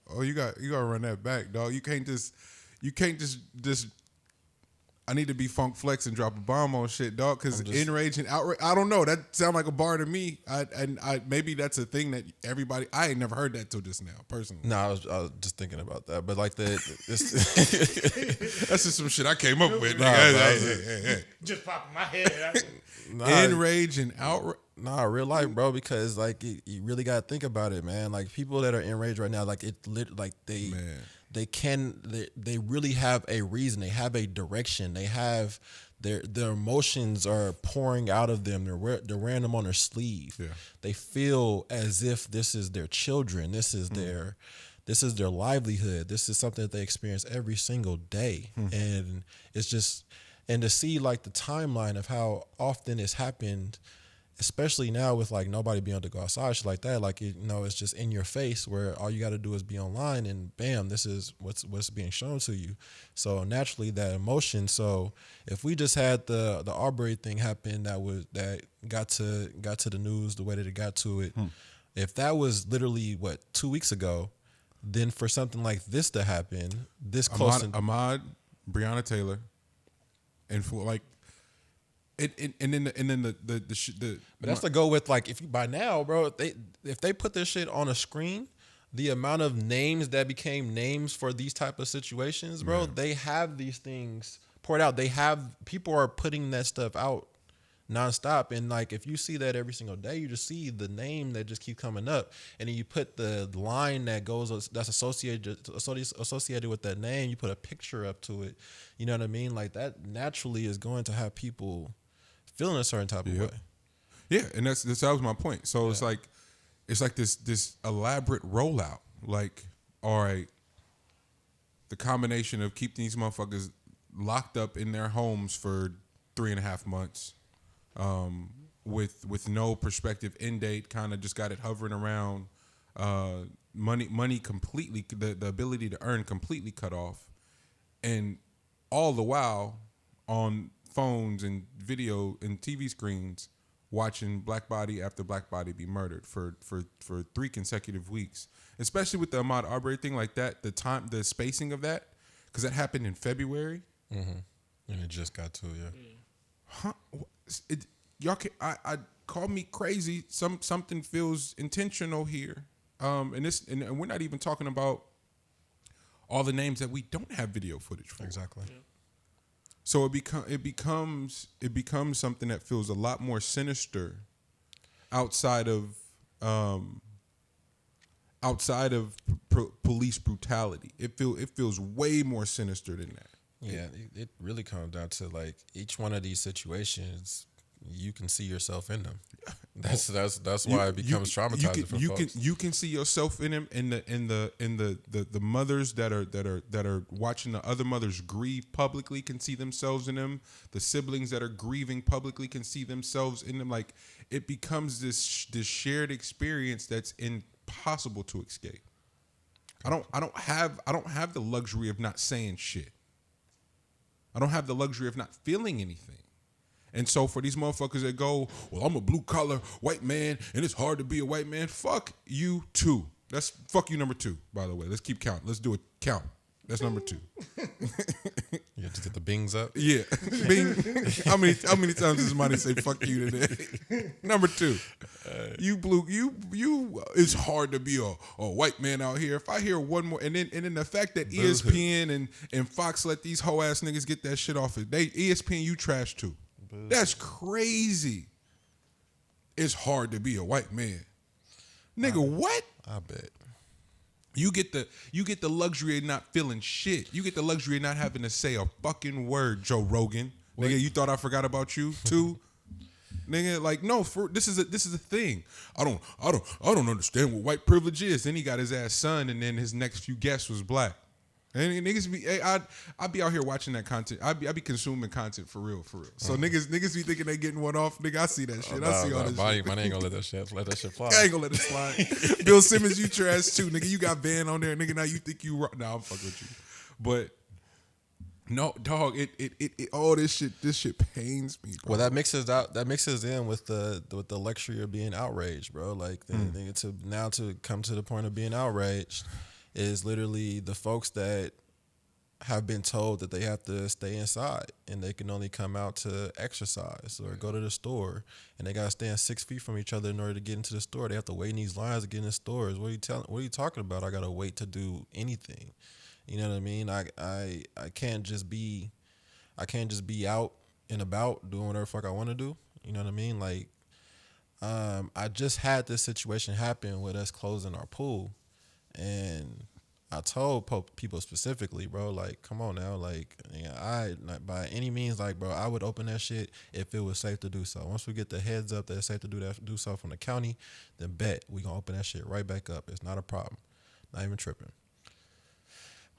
Oh, you got to run that back, dog. You can't just. I need to be Funk Flex and drop a bomb on shit, dog. Because enraged and outrage. I don't know. That sound like a bar to me. I maybe that's a thing that everybody. I ain't never heard that till just now, personally. No, I was just thinking about that, but like that's just some shit I came up with. Just popping my head. Enraged and outrage. Nah, real life, bro. Because like you really gotta think about it, man. Like people that are enraged right now, like they really have a reason. They have a direction. They have their emotions are pouring out of them. They're wearing them on their sleeve. Yeah. They feel as if this is their children. This is their livelihood. This is something that they experience every single day. And it's just, and to see like the timeline of how often it's happened, especially now with like nobody being able to go outside, shit like that, like, it's just in your face where all you got to do is be online and bam, this is what's being shown to you. So naturally that emotion. So if we just had the Arbery thing happen that got to the news the way that it got to it, if that was literally 2 weeks ago, then for something like this to happen this close, Ahmaud, Breonna Taylor, and for like. But that's to go with like, if you by now, bro, if they put this shit on a screen, the amount of names that became names for these type of situations, bro, they have these things poured out. People are putting that stuff out nonstop. And like, if you see that every single day, you just see the name that just keep coming up, and then you put the line that goes that's associated with that name. You put a picture up to it. You know what I mean? Like that naturally is going to have people feeling a certain type of way. Yeah, and that was my point. So it's like this elaborate rollout. Like, all right, the combination of keeping these motherfuckers locked up in their homes for 3.5 months, with no prospective end date, kind of just got it hovering around, money completely, the ability to earn completely cut off, and all the while on phones and video and TV screens watching black body after black body be murdered for 3 consecutive weeks, especially with the Ahmaud Arbery thing, like that, the spacing of that, because that happened in February. Mm-hmm. And it just got to Huh? Y'all can, I call me crazy. Something feels intentional here. And we're not even talking about all the names that we don't have video footage for. exactly. Yeah. So it becomes something that feels a lot more sinister outside of police brutality. It feels way more sinister than that. Yeah, it really comes down to like each one of these situations, you can see yourself in them. That's why it becomes traumatizing for folks. You can see yourself in him, in the mothers that are watching the other mothers grieve publicly can see themselves in them. The siblings that are grieving publicly can see themselves in them. Like, it becomes this shared experience that's impossible to escape. I don't have the luxury of not saying shit. I don't have the luxury of not feeling anything. And so for these motherfuckers that go, well, I'm a blue collar white man and it's hard to be a white man. Fuck you too. That's fuck you number 2, by the way. Let's keep counting. Let's do a count. That's number 2. You have to get the bings up. Yeah. Bing. How many times does somebody say fuck you today? Number 2. You it's hard to be a white man out here. If I hear one more, and then the fact that ESPN and Fox let these hoe ass niggas get that shit off it. ESPN, you trash too. That's crazy. It's hard to be a white man. Nigga, what? I bet. You get the luxury of not feeling shit. You get the luxury of not having to say a fucking word, Joe Rogan. What? Nigga, you thought I forgot about you too? Nigga, like, no, this is a thing. I don't understand what white privilege is. Then he got his ass son, and then his next few guests was black. And niggas be, I'd be out here watching that content. I'd be consuming content for real. So niggas be thinking they getting one off. Nigga, I see that shit. I see all this shit. Man ain't gonna let that shit fly. I ain't gonna let it slide. Bill Simmons, you trash too, nigga. You got Van on there, nigga. Now you think you nah, I'm fucking with you. But no, dog, it all this shit pains me, bro. Well, that mixes in with the luxury of being outraged, bro. Like to come to the point of being outraged is literally the folks that have been told that they have to stay inside and they can only come out to exercise or go to the store, and they gotta stand 6 feet from each other in order to get into the store. They have to wait in these lines to get in the stores. What are you talking about? I gotta wait to do anything. You know what I mean? I can't just be out and about doing whatever the fuck I want to do. You know what I mean? Like, I just had this situation happen with us closing our pool. And I told people specifically, bro, like, come on now, like, by any means, like, bro, I would open that shit if it was safe to do so. Once we get the heads up that it's safe to do so from the county, then bet we gonna open that shit right back up. It's not a problem, not even tripping.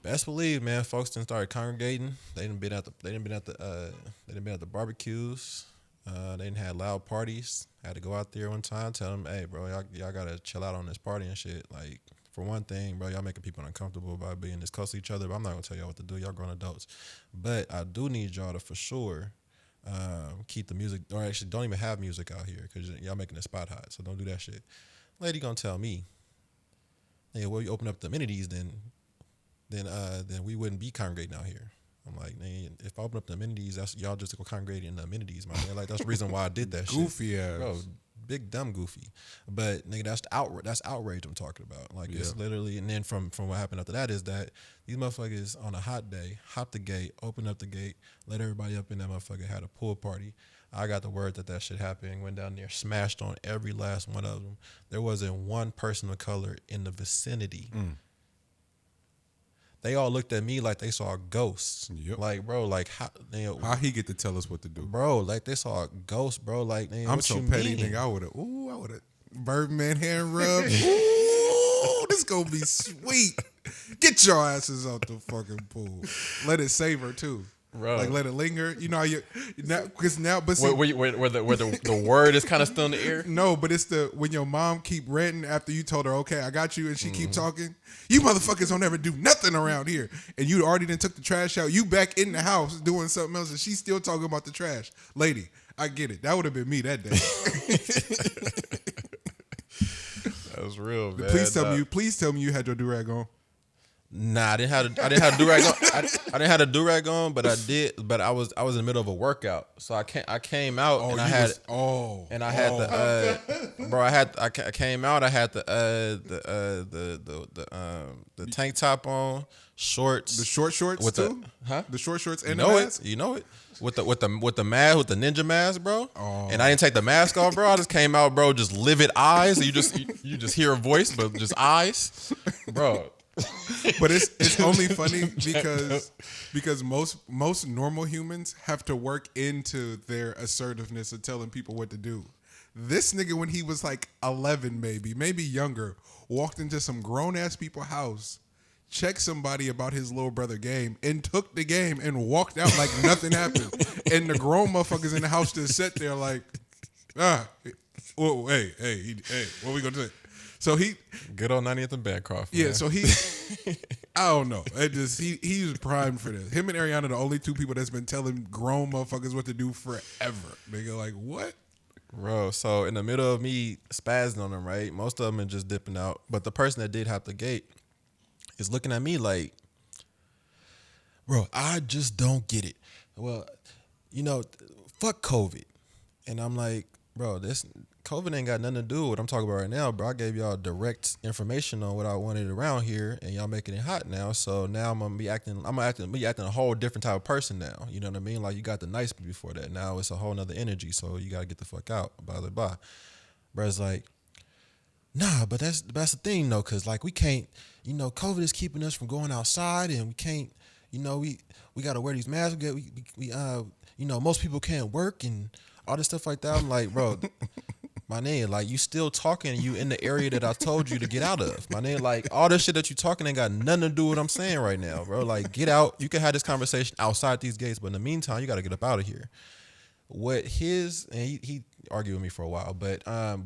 Best believe, man, folks done started congregating. They done been at the barbecues. They done had loud parties. Had to go out there one time, tell them, hey, bro, y'all gotta chill out on this party and shit. Like, for one thing, bro, y'all making people uncomfortable by being this close to each other, but I'm not gonna tell y'all what to do. Y'all grown adults. But I do need y'all to, for sure, keep the music, or actually don't even have music out here because y'all making the spot hot, so don't do that shit. Lady gonna tell me, hey, well, you open up the amenities, then we wouldn't be congregating out here. I'm like, man, if I open up the amenities, that's y'all just go congregate in the amenities, man. Like, that's the reason why I did that shit. Goofy ass. Bro, big dumb goofy. But nigga, that's outrage I'm talking about. Like it's literally, and then from what happened after that is that these motherfuckers on a hot day hopped the gate, opened up the gate, let everybody up in that motherfucker, had a pool party. I got the word that shit happened, went down there, smashed on every last one of them. There wasn't one person of color in the vicinity. They all looked at me like they saw ghosts. Yep. Like, bro, like how he get to tell us what to do, bro? Like they saw a ghost, bro. Like, I'm what so you petty, mean? nigga. I would have Birdman hand rub. Ooh, this gonna be sweet. Get your asses out the fucking pool. Let it savor too. Bro. Like let it linger. You know how you now because now but see, where the word is kind of still in the air. no, but it's when your mom keep ranting after you told her, okay, I got you, and she keep talking. You motherfuckers don't ever do nothing around here. And you already done took the trash out. You back in the house doing something else, and she's still talking about the trash. Lady, I get it. That would have been me that day. That was real, man. Please tell me you had your do-rag on. Nah, I didn't have a do-rag on. I didn't have a do-rag on, but I did. But I was in the middle of a workout, so I came out and I had I came out. I had the tank top on, shorts, The short shorts with too? the The short shorts and you the know mask? it, you know it. With the mask, with the ninja mask, bro. Oh. And I didn't take the mask off, bro. I just came out, bro, just livid eyes. You just hear a voice, but just eyes, bro. But it's only funny because most normal humans have to work into their assertiveness of telling people what to do. This nigga, when he was like 11, maybe younger, walked into some grown ass people's house, checked somebody about his little brother game, and took the game and walked out like nothing happened. And the grown motherfuckers in the house just sat there like, hey, what we gonna do? So he Good on 90th and Bancroft. yeah, man. so I don't know. It just he was primed for this. Him and Ariana, the only two people that's been telling grown motherfuckers what to do forever. Nigga, like what? Bro, so in the middle of me spazzing on them, right? Most of them are just dipping out. But the person that did hop the gate is looking at me like, bro, I just don't get it. Well, fuck COVID. And I'm like, bro, this COVID ain't got nothing to do with what I'm talking about right now, bro. I gave y'all direct information on what I wanted around here, and y'all making it hot now. So now I'm gonna be acting a whole different type of person now. You know what I mean? Like you got the nice before that. Now it's a whole nother energy. So you gotta get the fuck out. Blah blah blah. Bro's like, nah, but that's the thing though, cause like we can't, COVID is keeping us from going outside, and we can't, we gotta wear these masks. Most people can't work and all this stuff like that. I'm like, bro. My name, like you still talking, you in the area that I told you to get out of. My name, like all this shit that you talking ain't got nothing to do with what I'm saying right now, bro. Like get out. You can have this conversation outside these gates, but in the meantime, you got to get up out of here. He argued with me for a while, but I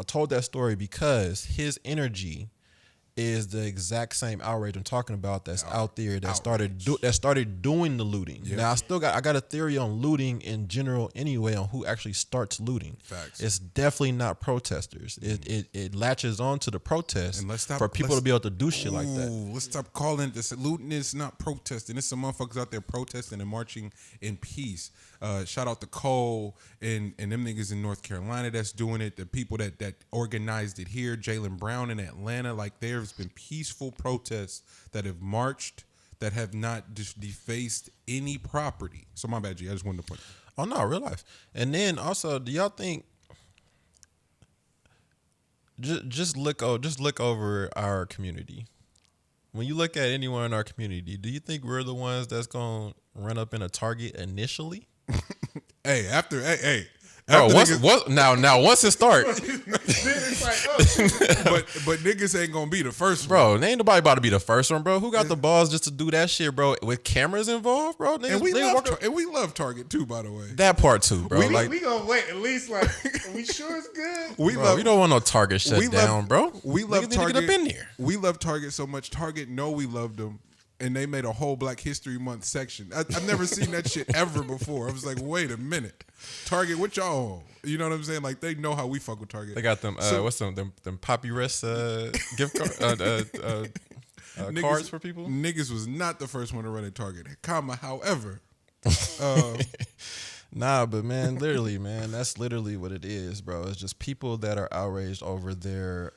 told that story because his energy is the exact same outrage I'm talking about that's out there that started doing the looting. Yep. Now I got a theory on looting in general anyway on who actually starts looting. Facts. It's definitely not protesters. It latches on to the protest for people to be able to do shit like that. Let's stop calling this looting. It's not protesting. It's some motherfuckers out there protesting and marching in peace. Shout out to Cole and them niggas in North Carolina that's doing it. The people that organized it here, Jaylen Brown in Atlanta. Like there's been peaceful protests that have marched that have not just defaced any property. So my bad, G. I just wanted to point. Oh no, real life. And then also, do y'all think? Just look over our community. When you look at anyone in our community, do you think we're the ones that's gonna run up in a Target initially? Hey. Bro, once it start, It's like, oh, but niggas ain't gonna be the first one. bro, ain't nobody about to be the first one, bro. Who got the balls just to do that shit, bro? With cameras involved, bro. Niggas, And we love Target too, by the way. that part too, bro. we gonna wait at least like we sure it's good. We we don't want no Target shut down, bro. We love Niggas Target. need to get up in there. We love Target so much. Target know we love them, and they made a whole Black History Month section. I've never seen that shit ever before. I was like, wait a minute, Target, what y'all on? You know what I'm saying? Like they know how we fuck with Target. They got them. Them Poppy Rest gift card, cards for people. Niggas was not the first one to run at Target. However, Nah, but man, literally, man, that's literally what it is, bro. It's just people that are outraged over their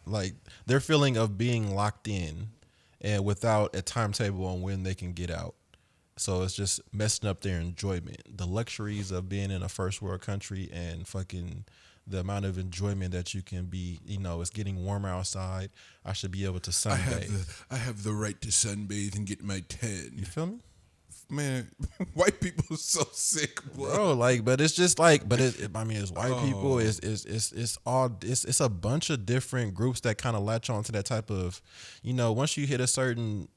like their feeling of being locked in and without a timetable on when they can get out. So it's just messing up their enjoyment. The luxuries of being in a first world country and fucking the amount of enjoyment that you can be, it's getting warmer outside. I should be able to sunbathe. I have the right to sunbathe and get my You tan. feel me? Man, white people are so sick, Bro, but it's just it's white people, it's a bunch of different groups that kind of latch on to that type of, once you hit a certain,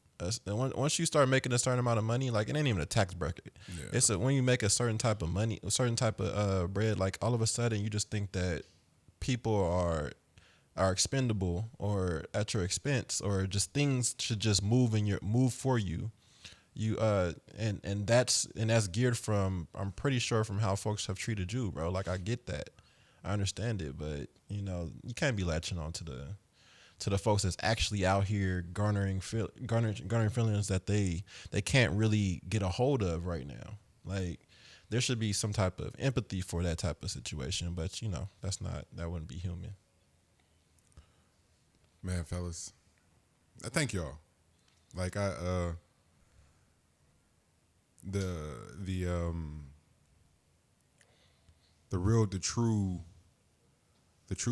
once you start making a certain amount of money, like it ain't even a tax bracket. Yeah. It's when you make a certain type of money, a certain type of bread, like all of a sudden you just think that people are expendable or at your expense, or just things should just move for you. And that's geared from, I'm pretty sure, from how folks have treated you, bro. Like I get that, I understand it, but you can't be latching on to the folks that's actually out here garnering feelings that they can't really get a hold of right now. Like there should be some type of empathy for that type of situation, but that wouldn't be human. Man, fellas, I thank y'all. Like the true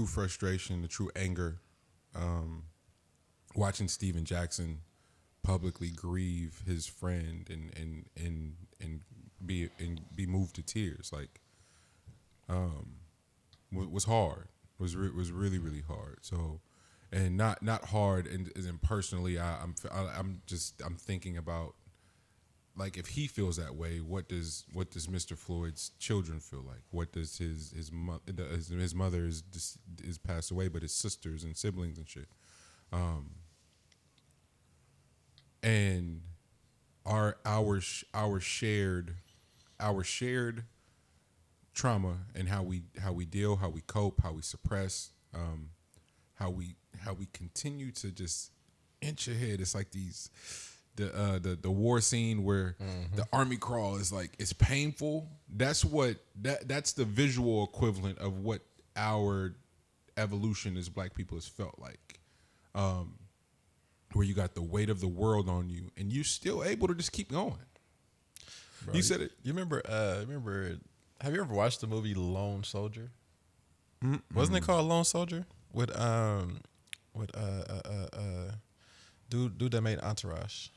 frustration, the true anger, watching Steven Jackson publicly grieve his friend and be moved to tears, like was hard. Was really really hard. So, and not hard and personally. I'm thinking about, like, if he feels that way, what does Mr. Floyd's children feel like? What does his mother is passed away, but his sisters and siblings and shit, and our shared trauma and how we deal, how we cope, how we suppress, how we continue to just inch ahead. It's like the war scene where the army crawl is like, it's painful. That's the visual equivalent of what our evolution as black people has felt like, where you got the weight of the world on you and you're still able to just keep going. Bro, you said it. You remember? Have you ever watched the movie Lone Soldier? Wasn't it called Lone Soldier with dude that made Entourage?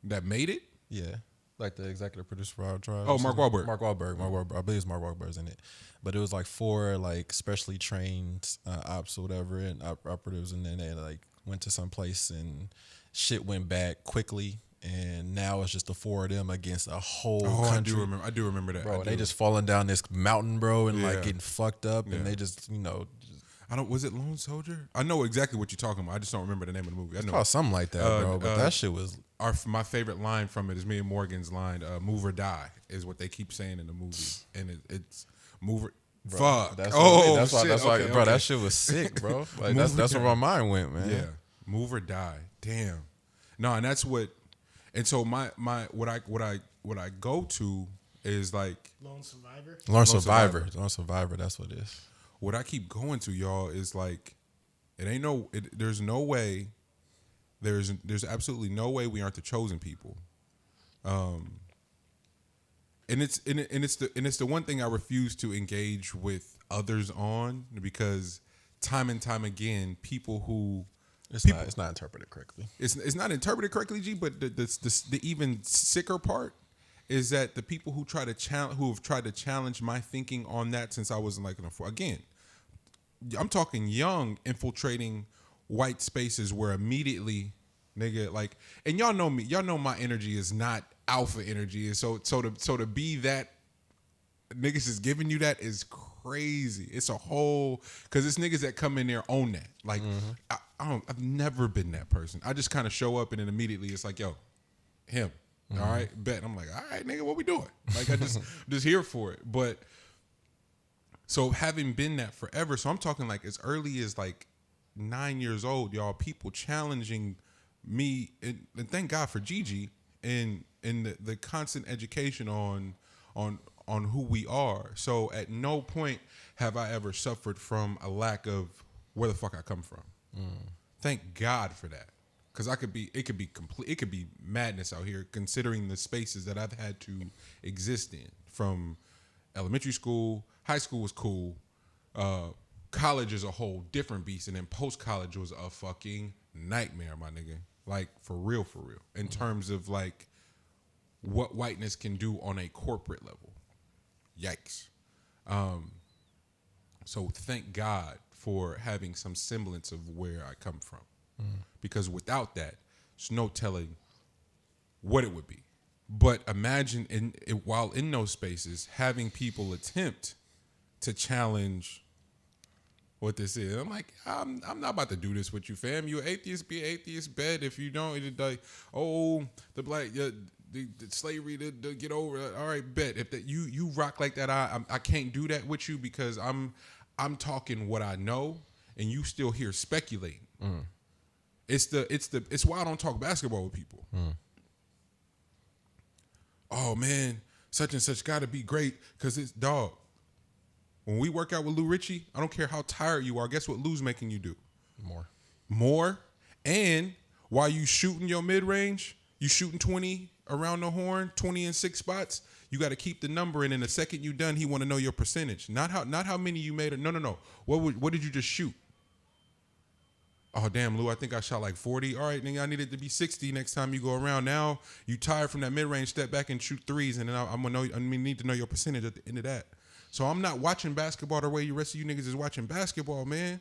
That made it? Yeah. Like the executive producer for Outrage. Oh, Mark Wahlberg. Mark Wahlberg. I believe it's Mark Wahlberg's in it. But it was like 4 like specially trained ops or whatever, and operatives, and then they like went to some place and shit went bad quickly, and now it's just the 4 of them against a whole country. I do remember that. Bro, they just falling down this mountain, bro, and like Yeah. getting fucked up, Yeah. and they just was it Lone Soldier? I know exactly what you're talking about. I just don't remember the name of the movie. I know. called something like that, bro. But that shit was My favorite line from it is me and Morgan's line, "Move or die" is what they keep saying in the movie, and it's move or bro, fuck. That's why, Okay, bro. okay. That shit was sick, bro. Like Move or that's where die. my mind went, man. Yeah, move or die. Damn. No, and that's what. And so my what I go to is like Lone Survivor. Lone Survivor. Survivor. That's what it is. what I keep going to, y'all, is like, there's no way, there's absolutely no way we aren't the chosen people. And it's the one thing I refuse to engage with others on, because time and time again, people who It's not interpreted correctly. it's not interpreted correctly, G. But the even sicker part is that the people who have tried to challenge my thinking on that since I was again, I'm talking young, infiltrating white spaces where immediately, nigga, like, and y'all know me, y'all know my energy is not alpha energy, and so to be that, niggas is giving you that is crazy. It's a whole, because it's niggas that come in there own that. Like, I've never been that person. I just kind of show up and then immediately it's like, yo, him. All right, bet. I'm like, all right, nigga, what we doing? Like, I just here for it. But so having been that forever, so I'm talking like as early as like 9 years old, y'all, people challenging me, and thank God for Gigi, in the constant education on who we are. So at no point have I ever suffered from a lack of where the fuck I come from. Thank God for that. Because it could be madness out here considering the spaces that I've had to exist in. From elementary school, high school was cool. College is a whole different beast, and then post college was a fucking nightmare, my nigga. Like for real, in terms of like what whiteness can do on a corporate level. Yikes. So thank God for having some semblance of where I come from, because without that, there's no telling what it would be. But imagine while in those spaces, having people attempt to challenge what this is. I'm like, I'm not about to do this with you, fam. You atheist, be atheist. Bet if you don't, it's like, oh, the black, the slavery to get over. All right, bet if that you rock like that, I can't do that with you because I'm talking what I know, and you still here speculating. It's why I don't talk basketball with people. Oh man, such and such got to be great because it's dog. When we work out with Lou Richie, I don't care how tired you are. Guess what Lou's making you do? More. And while you shooting your mid range, you shooting 20 around the horn, 20 in 6 spots. You got to keep the number, and in the second you done, he want to know your percentage. Not how many you made. No. What did you just shoot? Oh damn, Lou, I think I shot like 40. All right, nigga, I need it to be 60 next time you go around. Now you tired from that mid range, step back and shoot threes, and then I'm gonna know. I need to know your percentage at the end of that. So I'm not watching basketball the way the rest of you niggas is watching basketball, man.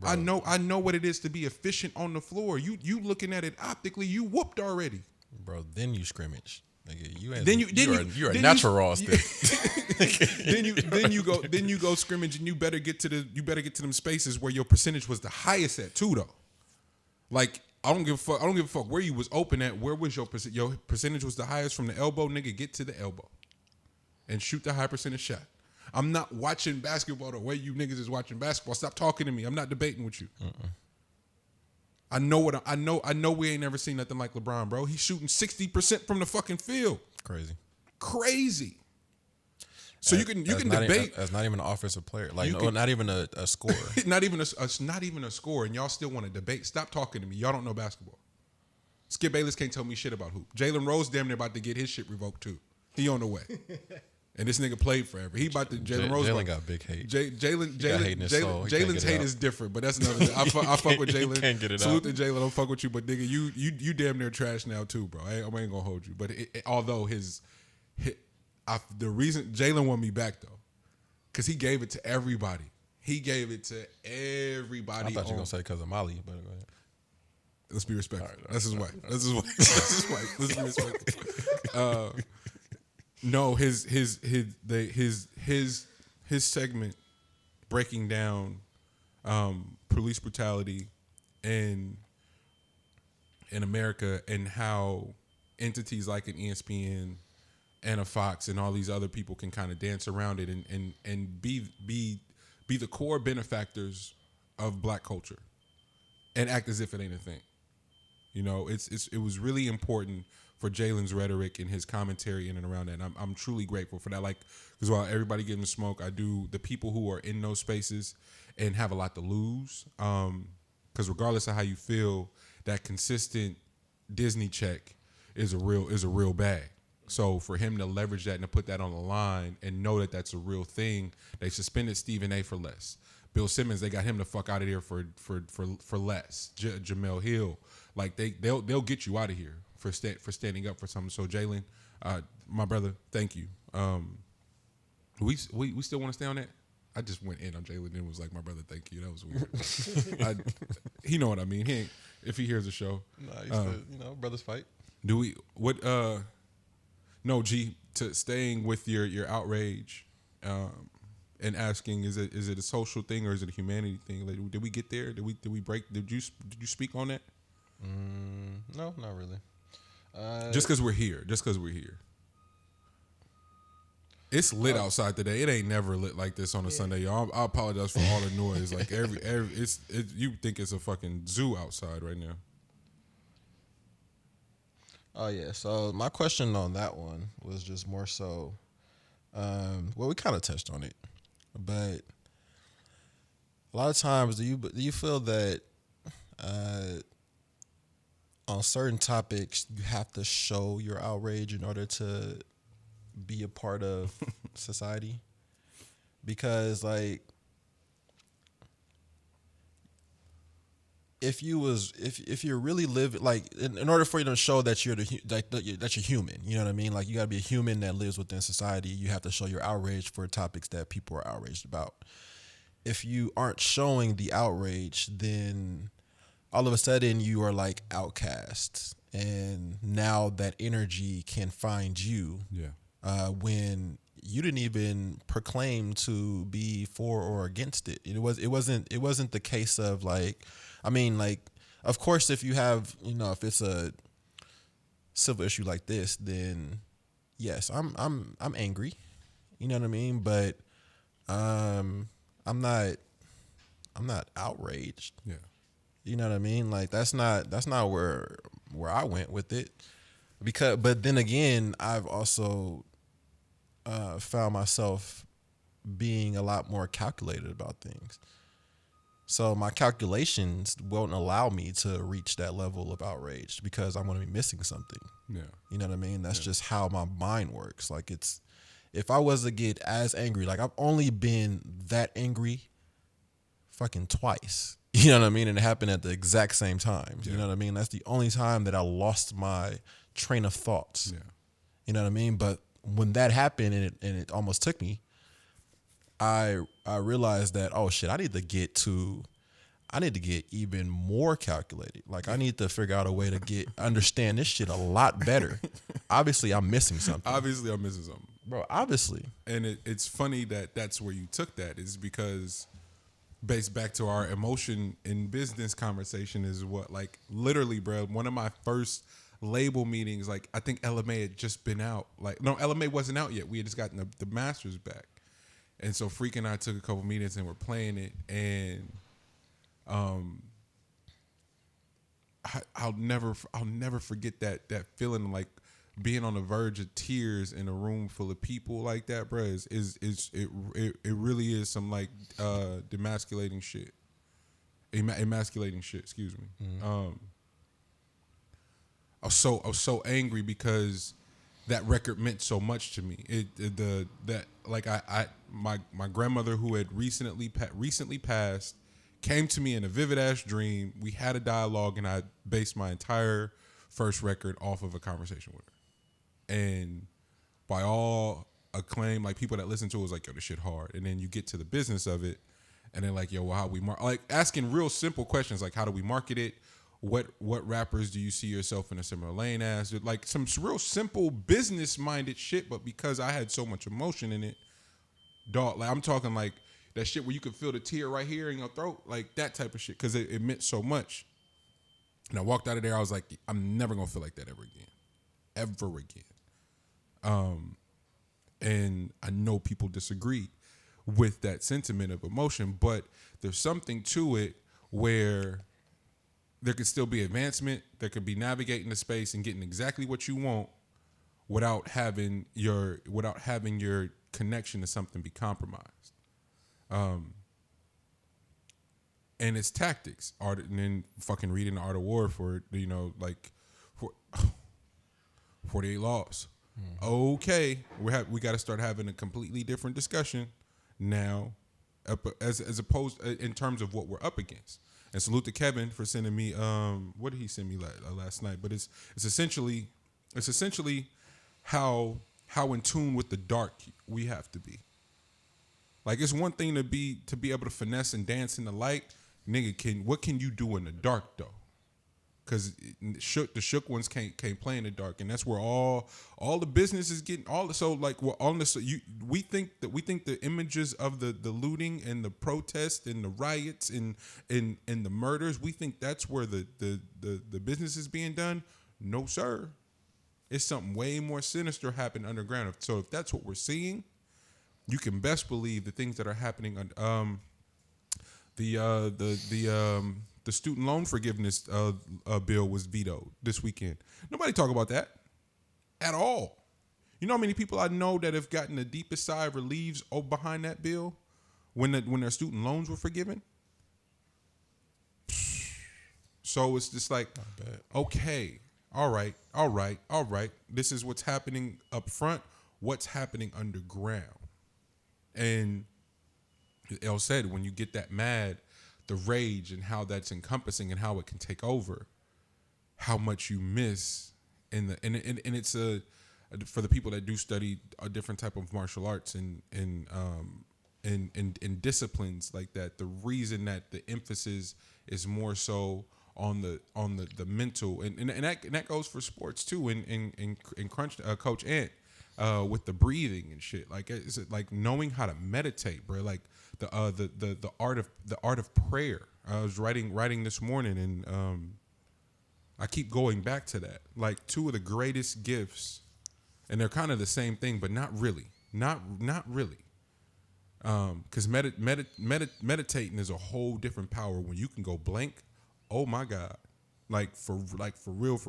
Bro. I know what it is to be efficient on the floor. You looking at it optically, you whooped already. Bro, then you scrimmage. Nigga, you're a natural raw stick. then you go scrimmage, and you better get to them spaces where your percentage was the highest at too, though. Like I don't give a fuck where you was open at. Where was your percentage? Your percentage was the highest from the elbow, nigga. Get to the elbow and shoot the high percentage shot. I'm not watching basketball the way you niggas is watching basketball. Stop talking to me. I'm not debating with you. I know we ain't never seen nothing like LeBron, bro. He's shooting 60% from the fucking field. Crazy. So you can debate. That's not even an offensive player. Like not even a scorer. not even a scorer, and y'all still want to debate. Stop talking to me. Y'all don't know basketball. Skip Bayless can't tell me shit about hoop. Jalen Rose damn near about to get his shit revoked too. He on the way. And this nigga played forever. He about to Jalen got big hate. Jalen's hate is different, but that's another thing. I fuck with Jalen. Can't get it Salute out. to Jalen. Don't fuck with you, but nigga, you damn near trash now too, bro. I ain't gonna hold you. But although the reason Jalen won me back though, because he gave it to everybody. I thought you were gonna say because of Molly, but go ahead. Let's be respectful. Right, that's his wife. That's his wife. Let's be respectful. No, his segment breaking down police brutality in America and how entities like an ESPN and a Fox and all these other people can kind of dance around it and be the core benefactors of black culture and act as if it ain't a thing. You know, it was really important for Jalen's rhetoric and his commentary in and around that. And I'm truly grateful for that. Like, because while everybody getting the smoke, the people who are in those spaces and have a lot to lose, because regardless of how you feel, that consistent Disney check is a real bag. So for him to leverage that and to put that on the line and know that that's a real thing, they suspended Stephen A. for less. Bill Simmons, they got him the fuck out of there for less. Jamel Hill, like they'll get you out of here for standing up for something. So Jalen, my brother, thank you. We still want to stay on that? I just went in on Jalen and was like, my brother, thank you. That was weird. He know what I mean. He ain't, if he hears the show. Nah, brothers fight. Do we what? No, G. To staying with your outrage, and asking, is it a social thing or is it a humanity thing? Like, did we get there? Did we break? Did you speak on that? No, not really. Just because we're here. It's lit outside today. It ain't never lit like this on a Sunday, y'all. I apologize for all the noise. Like you think it's a fucking zoo outside right now. Oh yeah. So my question on that one was just more so. Well, we kind of touched on it, but a lot of times, do you feel that uh, on certain topics you have to show your outrage in order to be a part of society? Because like if you're really living like in order for you to show that you're that you're human, you know what I mean? Like you gotta be a human that lives within society. You have to show your outrage for topics that people are outraged about. If you aren't showing the outrage, then all of a sudden you are like outcasts, and now that energy can find you Yeah. when you didn't even proclaim to be for or against it. It wasn't the case of like, I mean, like, of course, if you have, if it's a civil issue like this, then yes, I'm angry. You know what I mean? But I'm not outraged. Yeah. You know what I mean? Like that's not where I went with it. But then again, I've also found myself being a lot more calculated about things. So my calculations won't allow me to reach that level of outrage because I'm going to be missing something. Yeah. You know what I mean? That's just how my mind works. Like if I was to get as angry, like I've only been that angry fucking twice. You know what I mean? And it happened at the exact same time. You know what I mean? That's the only time that I lost my train of thoughts. Yeah. You know what I mean? But when that happened and it almost took me, I realized that, oh shit, I need to get even more calculated. Like I need to figure out a way to understand this shit a lot better. Obviously, I'm missing something. Obviously, I'm missing something. Bro, obviously. And it's funny that that's where you took that is because based back to our emotion in business conversation is what, like, literally, bro, one of my first label meetings, like, I think LMA had just been out. Like, no, LMA wasn't out yet. We had just gotten the masters back. And so Freak and I took a couple meetings and we're playing it. And I'll never forget that feeling, like being on the verge of tears in a room full of people like that, bro. It really is some like demasculating shit, emasculating shit. Excuse me. Mm-hmm. I was so angry because that record meant so much to me. My grandmother, who had recently passed, came to me in a vivid ass dream. We had a dialogue, and I based my entire first record off of a conversation with her. And by all acclaim, like people that listen to it was like, yo, this shit hard. And then you get to the business of it, and then like, yo, well, how we like asking real simple questions like, how do we market it? What rappers do you see yourself in a similar lane as? Like some real simple business minded shit, but because I had so much emotion in it, dog, like I'm talking like that shit where you could feel the tear right here in your throat, like that type of shit, because it meant so much. And I walked out of there, I was like, I'm never gonna feel like that ever again. And I know people disagree with that sentiment of emotion, but there's something to it where there could still be advancement. There could be navigating the space and getting exactly what you want without having your connection to something be compromised. And it's tactics, art, and then fucking reading The Art of War for 48 Laws. Mm-hmm. Okay, we got to start having a completely different discussion now, as opposed in terms of what we're up against. And salute to Kevin for sending me what did he send me last night? But it's essentially how in tune with the dark we have to be. Like it's one thing to be able to finesse and dance in the light, nigga. What can you do in the dark though? Because the shook ones can't play in the dark, and that's where all the business is getting all. So like we're on this. We think the images of the looting and the protests and the riots and the murders. We think that's where the business is being done. No sir, it's something way more sinister happening underground. So if that's what we're seeing, you can best believe the things that are happening on the student loan forgiveness bill was vetoed this weekend. Nobody talk about that at all. You know how many people I know that have gotten the deepest sigh of relief behind that bill when their student loans were forgiven? So it's just like, okay, all right. This is what's happening up front. What's happening underground? And El said, when you get that mad, the rage and how that's encompassing and how it can take over, how much you miss and it's for the people that do study a different type of martial arts and disciplines like that. The reason that the emphasis is more so on the mental and that goes for sports too. In Crunch, Coach Ant, with the breathing and shit. Like, is it like knowing how to meditate, bro? Like the art of prayer. I was writing this morning, and I keep going back to that. Like, two of the greatest gifts, and they're kind of the same thing, but not really. Not really. Because meditating is a whole different power when you can go blank. Oh my God, for real.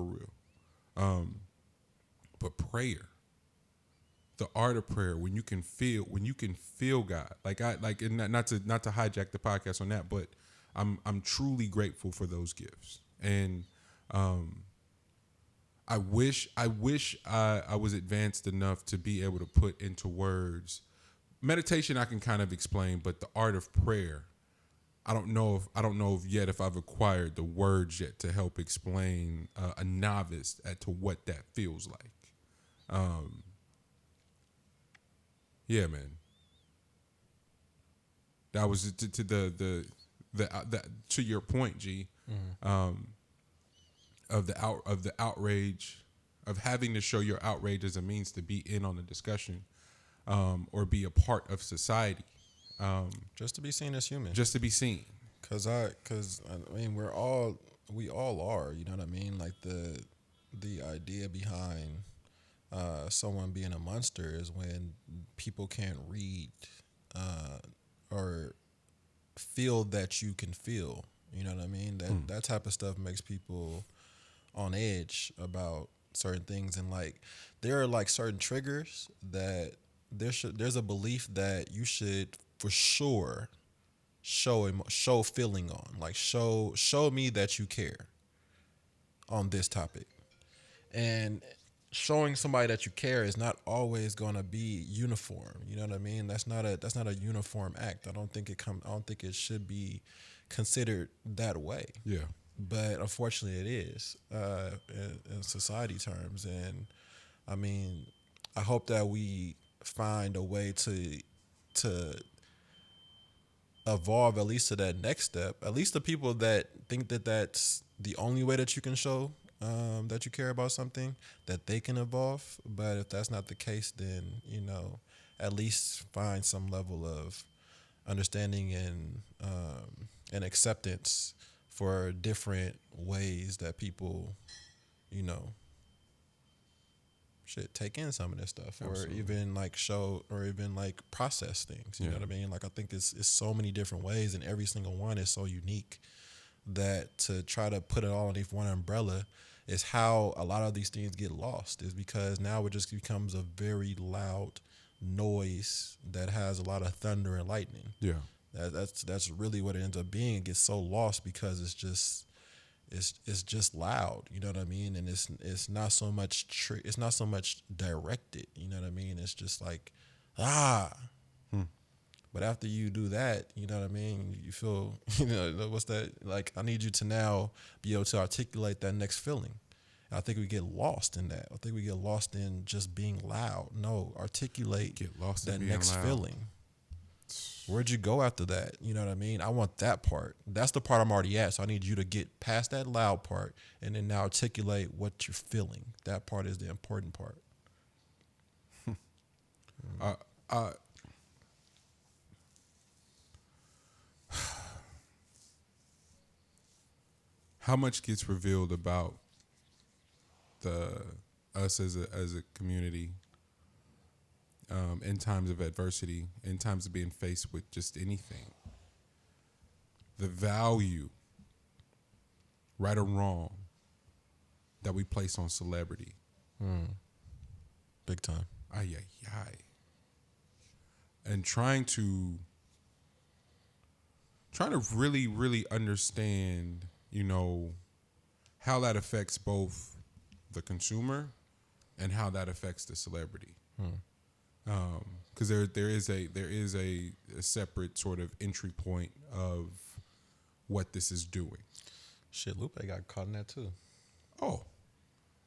But prayer, the art of prayer, when you can feel God, and not to hijack the podcast on that, but I'm truly grateful for those gifts, and I wish I was advanced enough to be able to put into words. Meditation I can kind of explain, but the art of prayer, I don't know if I've acquired the words yet to help explain a novice as to what that feels like. Yeah, man. That was to the to your point, G. Of the outrage, of having to show your outrage as a means to be in on the discussion, or be a part of society. Just to be seen as human. Just to be seen. Cause I mean, we all are, you know what I mean? Like the idea behind someone being a monster is when people can't read or feel that you can feel. You know what I mean? That type of stuff makes people on edge about certain things, and like there are like certain triggers that there's a belief that you should for sure show feeling on, like show me that you care on this topic. And showing somebody that you care is not always going to be uniform. You know what I mean? That's not a uniform act. I don't think it should be considered that way. Yeah. But unfortunately it is in society terms. And I mean, I hope that we find a way to evolve at least to that next step. At least the people that think that that's the only way that you can show that you care about something, that they can evolve. But if that's not the case, then, you know, at least find some level of understanding and acceptance for different ways that people, you know, should take in some of this stuff. Absolutely. Or even like show or even like process things. You know what I mean? Like, I think it's so many different ways, and every single one is so unique that to try to put it all underneath one umbrella is how a lot of these things get lost, is because now it just becomes a very loud noise that has a lot of thunder and lightning. Yeah. That's really what it ends up being. It gets so lost because it's just loud, you know what I mean? And it's not so much it's not so much directed, you know what I mean? It's just like But after you do that, you know what I mean, you feel, you know, what's that? Like, I need you to now be able to articulate that next feeling. I think we get lost in that. I think we get lost in just being loud. No, articulate that next feeling. Where'd you go after that? You know what I mean? I want that part. That's the part I'm already at. So I need you to get past that loud part and then now articulate what you're feeling. That part is the important part. How much gets revealed about us as a community in times of adversity, in times of being faced with just anything? The value right or wrong, that we place on celebrity. Big time. Ay, ay, ay. And trying to really, really understand, how that affects both the consumer and how that affects the celebrity. Because there is a separate sort of entry point of what this is doing. Shit, Lupe got caught in that too. Oh,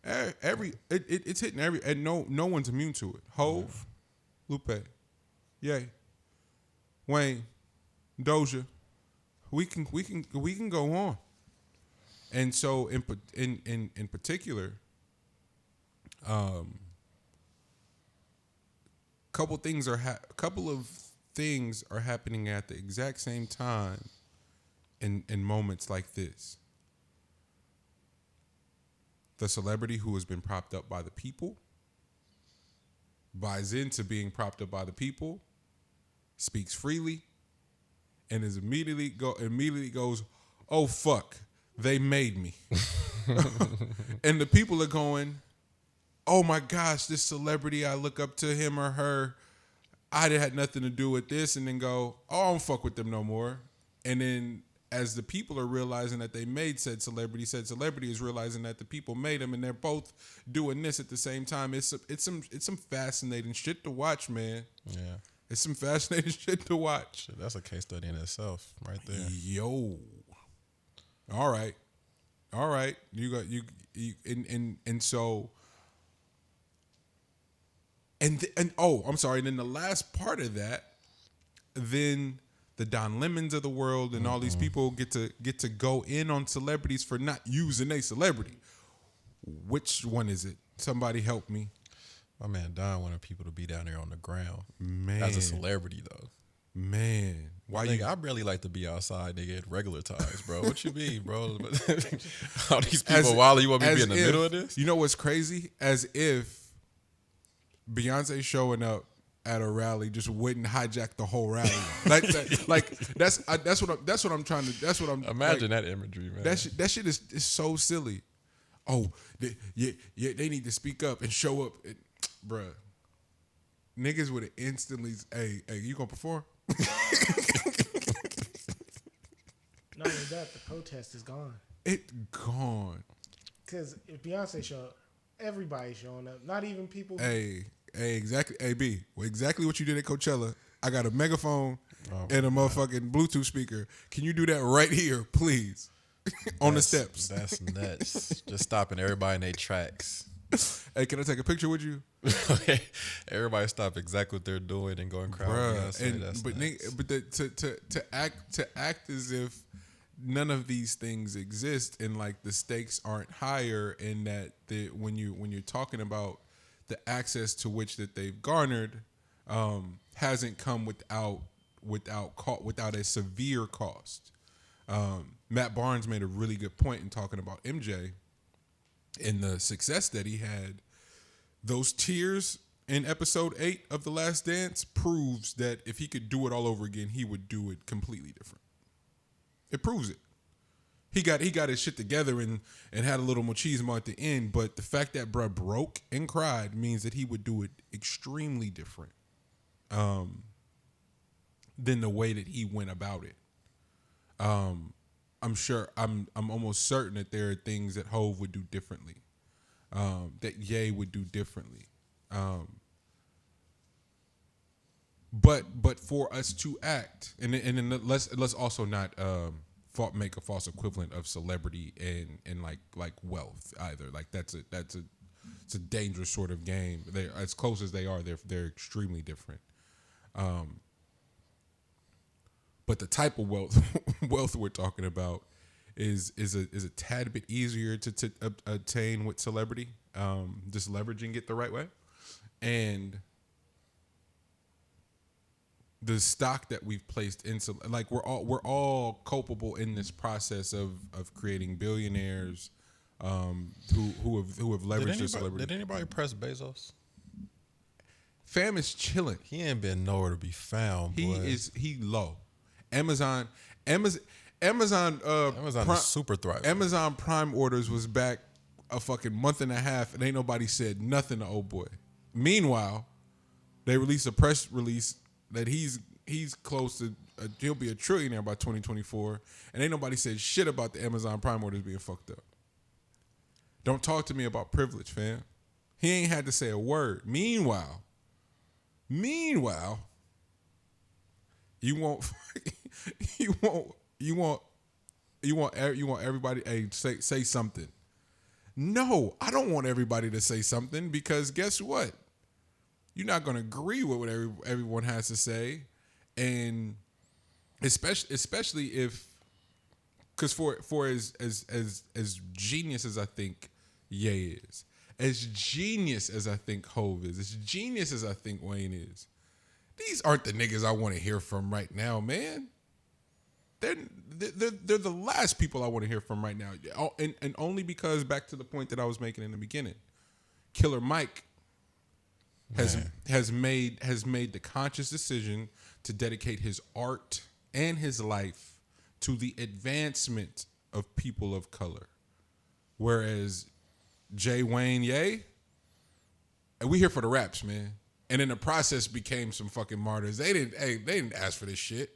it's hitting every, and no one's immune to it. Hove, Lupe, Yay, Wayne, Doja. We can go on. And so in particular, couple of things are happening at the exact same time in moments like this. The celebrity who has been propped up by the people buys into being propped up by the people, speaks freely, and is immediately goes, "Oh fuck, they made me." And the people are going, "Oh my gosh, this celebrity, I look up to him or her, I had nothing to do with this," and then go, "Oh, I don't fuck with them no more." And then as the people are realizing that they made said celebrity is realizing that the people made them, and they're both doing this at the same time. It's some fascinating shit to watch, man. Yeah. It's some fascinating shit to watch. Shit, that's a case study in itself, right there. Yo. All right. You got you and so and I'm sorry. And then the last part of that, then the Don Lemons of the world and all these people get to go in on celebrities for not using a celebrity. Which one is it? Somebody help me. My man Don wanted people to be down there on the ground. Man. As a celebrity, though. Man. Why nigga, I barely like to be outside, nigga, at regular times, bro. What you mean, bro? All these people, Wally, you want me to be in the middle of this? You know what's crazy? As if Beyonce showing up at a rally just wouldn't hijack the whole rally. That's what I'm trying to. That's what I'm. Imagine that imagery, man. That shit is so silly. Oh, they need to speak up and show up, bruh. Niggas would have instantly. Hey, you gonna perform? Not only that, the protest is gone. It gone. Because if Beyonce show up, everybody's showing up. Not even people. Hey, exactly. Hey, B, exactly what you did at Coachella. I got a megaphone and a motherfucking Bluetooth speaker. Can you do that right here, please? On the steps. That's nuts. Just stopping everybody in their tracks. Hey, can I take a picture with you? Everybody stop exactly what they're doing and going crowd. To act as if none of these things exist and like the stakes aren't higher, and that when you're talking about the access to which that they've garnered hasn't come without a severe cost. Matt Barnes made a really good point in talking about MJ and the success that he had. Those tears in episode 8 of The Last Dance proves that if he could do it all over again, he would do it completely different. It proves it. He got his shit together and had a little machismo at the end, but the fact that bruh broke and cried means that he would do it extremely different than the way that he went about it. I'm almost certain that there are things that Hove would do differently, that Ye would do differently. But for us to act, and then let's also not make a false equivalent of celebrity and like wealth either. Like it's a dangerous sort of game. They as close as they are, they're extremely different. But the type of wealth we're talking about is a tad bit easier to attain with celebrity. Just leveraging it the right way, and the stock that we've placed into, like, we're all culpable in this process of creating billionaires who have leveraged their celebrity. Did anybody press Bezos? Fam is chilling. He ain't been nowhere to be found. He low. Amazon Amazon is super thriving. Amazon Prime orders was back a fucking month and a half, and ain't nobody said nothing to old boy. Meanwhile, they released a press release that he's close to he'll be a trillionaire by 2024, and ain't nobody said shit about the Amazon Prime orders being fucked up. Don't talk to me about privilege, fam. He ain't had to say a word. Meanwhile, you want everybody. Hey, say something. No, I don't want everybody to say something because guess what? You're not going to agree with what everyone has to say, and especially if, because for as genius as I think Ye is, as genius as I think Hove is, as genius as I think Wayne is, these aren't the niggas I want to hear from right now, man. They're the last people I want to hear from right now, and only because, back to the point that I was making in the beginning, Killer Mike has made the conscious decision to dedicate his art and his life to the advancement of people of color, whereas Jay Wayne Ye, and we here for the raps, man. And in the process became some fucking martyrs. They didn't ask for this shit.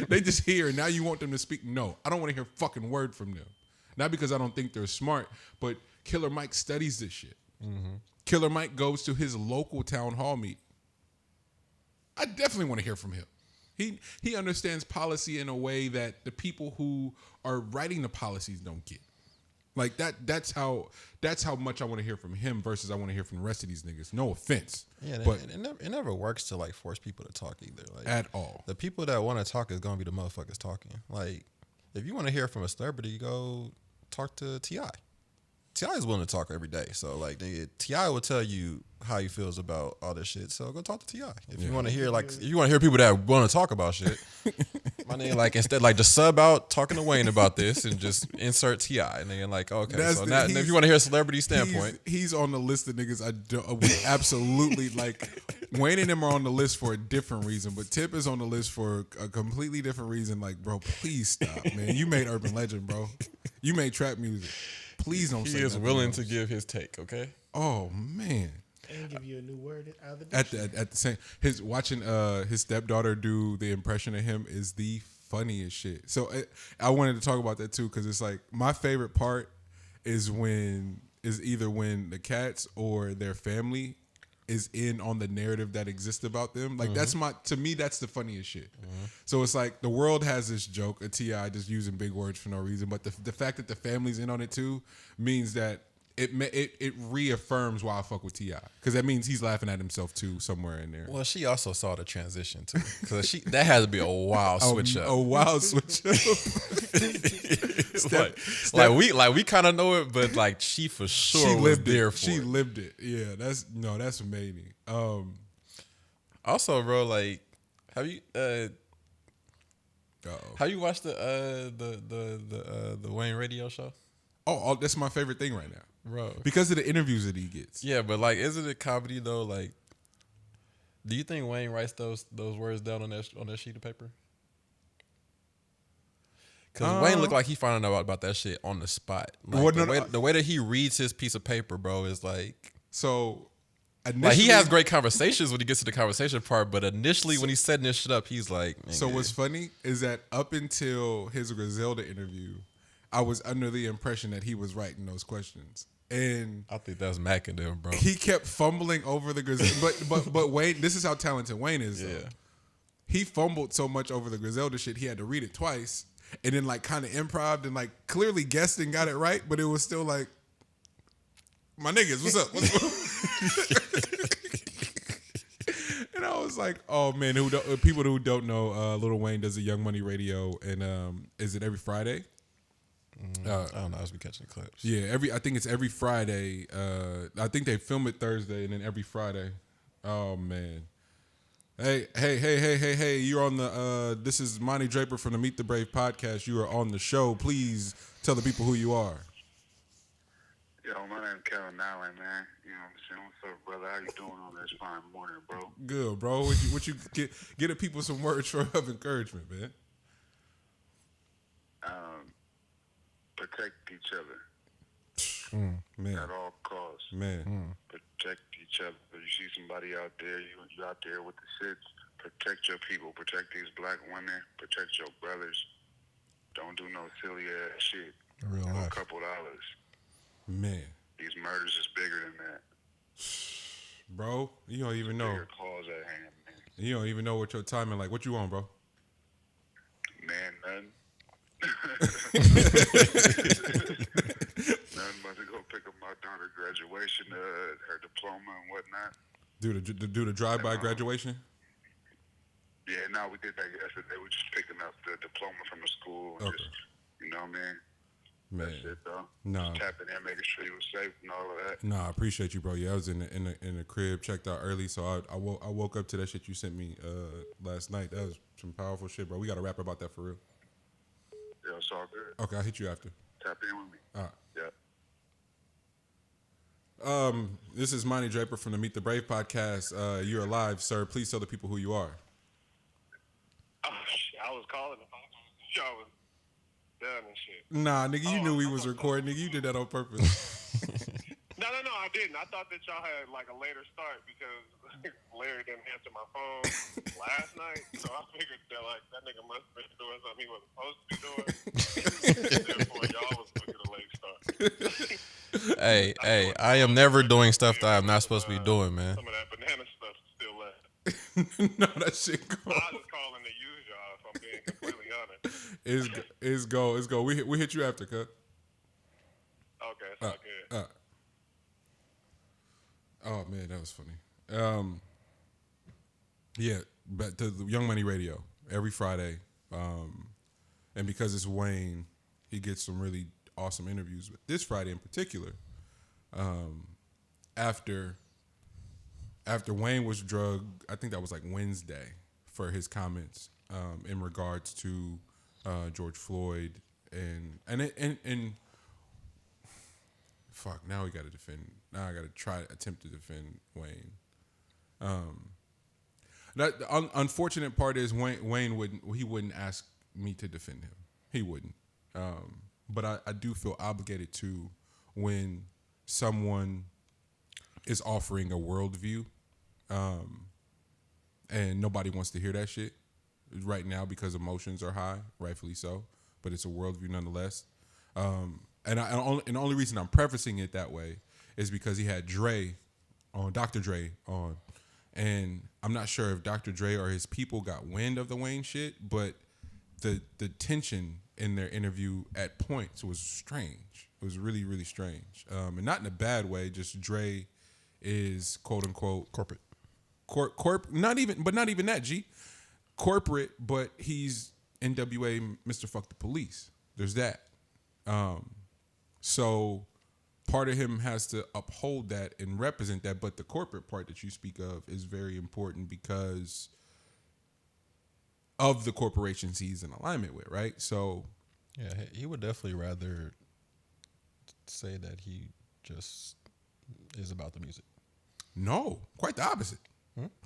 They just here, and now you want them to speak. No, I don't want to hear fucking word from them. Not because I don't think they're smart, but Killer Mike studies this shit. Mm-hmm. Killer Mike goes to his local town hall meeting. I definitely want to hear from him. He understands policy in a way that the people who are writing the policies don't get. Like that's how much I want to hear from him versus I want to hear from the rest of these niggas. No offense, but it never works to like force people to talk either. Like at all. The people that want to talk is gonna be the motherfuckers talking. Like if you want to hear from a celebrity, go talk to T.I. T.I. is willing to talk every day. So like T.I. will tell you how he feels about all this shit. So go talk to T.I. If you want to hear people that want to talk about shit. My nigga, like instead, like just sub out talking to Wayne about this and just insert T.I. And then like, okay, so now if you want to hear a celebrity standpoint, he's on the list of niggas we absolutely like. Wayne and him are on the list for a different reason, but Tip is on the list for a completely different reason. Like, bro, please stop, man. You made urban legend, bro. You made trap music. Please don't say he is nothing willing else. to give his take, okay? Oh man. And give you a new word out of the dictionary. At the same watching his stepdaughter do the impression of him is the funniest shit. So I wanted to talk about that too because it's like my favorite part is either when the cats or their family is in on the narrative that exists about them. Like that's to me that's the funniest shit. So it's like the world has this joke, a T.I. just using big words for no reason, but the fact that the family's in on it too means that it reaffirms why I fuck with T.I. because that means he's laughing at himself too somewhere in there. Well, she also saw the transition too because that has to be a wild switch up. A wild switch up. Like we kind of know it, but like she for sure was there for She it. lived it. Yeah, that's amazing. Also, bro, like have you watched the Wayne radio show? Oh, that's my favorite thing right now. Bro. Because of the interviews that he gets. Yeah, but like, isn't it comedy though? Like, do you think Wayne writes those words down on that sheet of paper? Because Wayne looked like he found out about that shit on the spot. Like, the way that he reads his piece of paper, bro, is like so. Like he has great conversations when he gets to the conversation part, but initially when he's setting this shit up, he's like. So what's funny is that up until his Griselda interview, I was under the impression that he was writing those questions. And I think that's Mac and them, bro. He kept fumbling over the Griselda. but Wayne, this is how talented Wayne is. Yeah. Though. He fumbled so much over the Griselda shit, he had to read it twice. And then like kind of improv and like clearly guessed and got it right. But it was still like, my niggas, what's up? And I was like, oh man, people who don't know, Lil Wayne does a Young Money radio. And is it every Friday? I don't know. I was be catching clips. Yeah, I think it's every Friday. I think they film it Thursday and then every Friday. Oh man. Hey! You're on the. This is Monty Draper from the Meet the Brave podcast. You are on the show. Please tell the people who you are. Yo, my name's Kevin Allen, man. You know what I'm saying? What's up, brother? How you doing on this fine morning, bro? Good, bro. What you get the people some words of encouragement, man? protect each other Man, at all costs. man. Protect each other. You see somebody out there, you out there with the shits. Protect your people. Protect these black women. Protect your brothers. Don't do no silly ass shit. Real For life. a couple dollars. Man, These murders is bigger than that. bro, you don't even know. Bigger cause at hand, man. You don't even know what your timing like. What you on, bro? Man, nothing. Nothing but to go pick up my daughter's graduation, her diploma and whatnot. Do the drive-by graduation? Yeah, no, we did that yesterday. We just picking up the diploma from the school and just, you know what I mean? Man, That's it, though. nah. Just tapping in, making sure you was safe and all of that. Nah, I appreciate you, bro. Yeah, I was in the crib, checked out early, so I woke up to that shit you sent me last night. That was some powerful shit, bro. We got to rap about that for real. Yeah, it's all good. Okay, I'll hit you after. Tap in with me. All right. Yeah. This is Monty Draper from the Meet the Brave podcast. You're alive, sir. Please tell the people who you are. Oh, shit. I was calling if y'all was done and shit. Nah, nigga, you knew we was recording. Nigga, you did that on purpose. No, I didn't. I thought that y'all had like a later start because Larry didn't answer my phone last night. So I figured that like that nigga must have been doing something he wasn't supposed to be doing. Therefore, y'all was looking at a late start. Hey, I am never doing stuff that I'm not supposed to be doing, man. Some of that banana stuff is still left. No, that shit go. I was calling to use y'all if I'm being completely honest. It's go. We hit you after, cut. Okay, it's all good. Oh man, that was funny. Yeah, but the Young Money Radio every Friday, and because it's Wayne, he gets some really awesome interviews. But this Friday in particular, after Wayne was drugged, I think that was like Wednesday for his comments in regards to George Floyd and fuck. Now we got to defend. Now I got to attempt to defend Wayne. The unfortunate part is Wayne wouldn't ask me to defend him. He wouldn't. But I do feel obligated to when someone is offering a worldview, and nobody wants to hear that shit right now because emotions are high, rightfully so. But it's a worldview nonetheless. And the only reason I'm prefacing it that way is because he had Dr. Dre on, and I'm not sure if Dr. Dre or his people got wind of the Wayne shit, but the tension in their interview at points was strange. It was really, really strange, and not in a bad way. Just Dre is quote unquote Corporate. Not even that. G, corporate, but he's NWA Mr. Fuck the Police. There's that. So part of him has to uphold that and represent that, but the corporate part that you speak of is very important because of the corporations he's in alignment with, right? So Yeah, he would definitely rather say that he just is about the music. no, quite the opposite.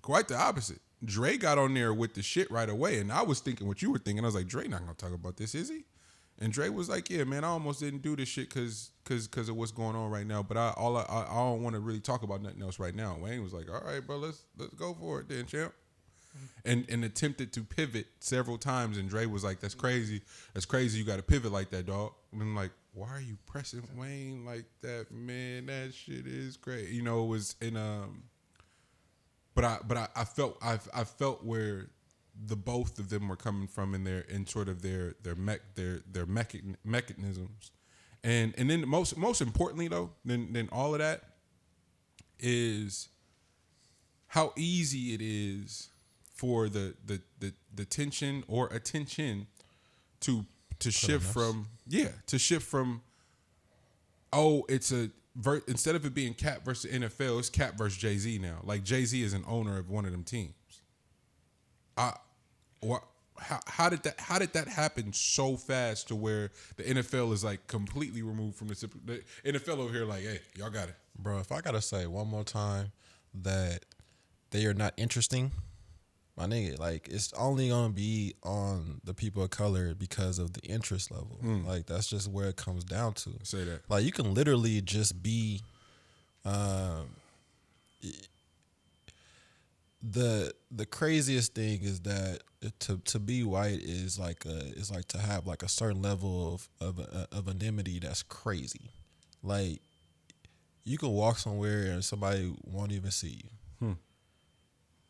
Quite the opposite. Dre got on there with the shit right away, and I was thinking what you were thinking. I was like, Dre not gonna talk about this, is he? And Dre was like, yeah, man, I almost didn't do this shit because of what's going on right now. But I don't want to really talk about nothing else right now. Wayne was like, all right, bro, let's go for it then, champ. And attempted to pivot several times, and Dre was like, that's crazy. That's crazy. You got to pivot like that, dog. And I'm like, why are you pressing Wayne like that, man? That shit is crazy. You know, it was in but I felt where the both of them were coming from in sort of their mechanisms, and then most importantly though than all of that is how easy it is for the tension or attention to shift from it's instead of it being Cap versus NFL, it's Cap versus Jay-Z now. Like Jay-Z is an owner of one of them teams. How did that happen so fast to where the NFL is like completely removed from the NFL over here? Like, hey, y'all got it, Bro, if I gotta say one more time that they are not interesting, My nigga, like it's only gonna be on the people of color because of the interest level. Like that's just where it comes down to. Say that. Like you can literally just be, the craziest thing is that to be white is like to have like a certain level of anonymity that's crazy. Like you can walk somewhere and somebody won't even see you.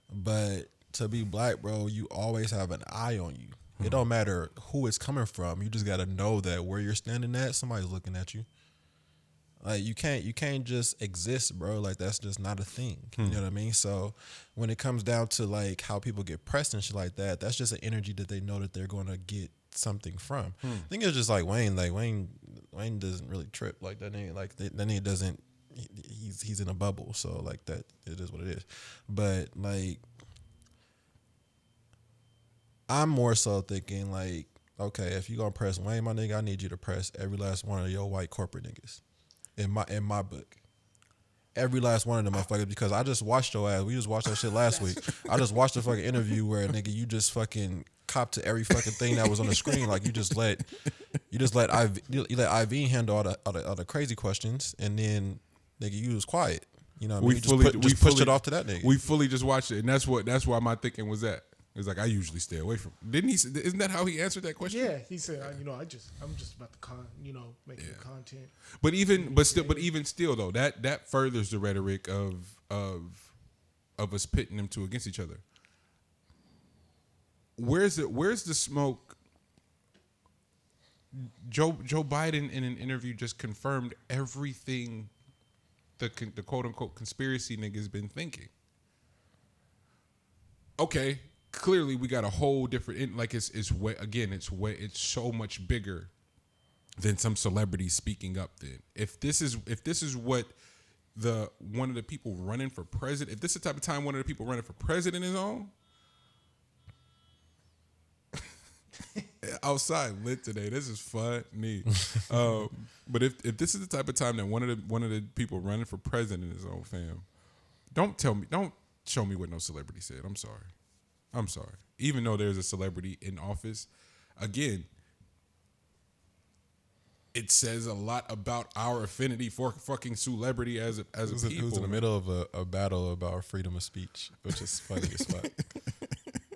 But to be black, bro, you always have an eye on you. It don't matter who it's coming from. You just gotta know that where you're standing at, somebody's looking at you. Like you can't just exist, bro. Like that's just not a thing. You know what I mean? So when it comes down to like how people get pressed and shit like that, that's just an energy that they know that they're gonna get something from. I think it's just like Wayne. Like Wayne doesn't really trip like that. Nigga, like that nigga doesn't. He's in a bubble. So like that, it is what it is. But like, I'm more so thinking like, okay, if you gonna press Wayne, my nigga, I need you to press every last one of your white corporate niggas. In my book, every last one of them motherfuckers, because I just watched your ass. We just watched that shit last week. I just watched the fucking interview where nigga you just fucking copped to every fucking thing that was on the screen. Like you let IV handle all the crazy questions, and then nigga you was quiet. You know what I mean? You pushed it off to that nigga. We fully just watched it, and that's why my thinking was that. It's like I usually stay away from. Didn't he? Isn't that how he answered that question? Yeah, he said, I'm just about the making the content. But even still though, that furthers the rhetoric of us pitting them two against each other. Where's the smoke? Joe Biden in an interview just confirmed everything the quote unquote conspiracy niggas been thinking. Okay. Clearly, we got a whole different. Like it's so much bigger than some celebrity speaking up. Then, if this is what one of the people running for president, if this is the type of time one of the people running for president is on, outside lit today. This is funny. But if this is the type of time that one of the people running for president is on, fam, don't show me what no celebrity said. I'm sorry. Even though there's a celebrity in office, again, it says a lot about our affinity for fucking celebrity as a people. He was in the middle of a battle about freedom of speech, which is funny as fuck.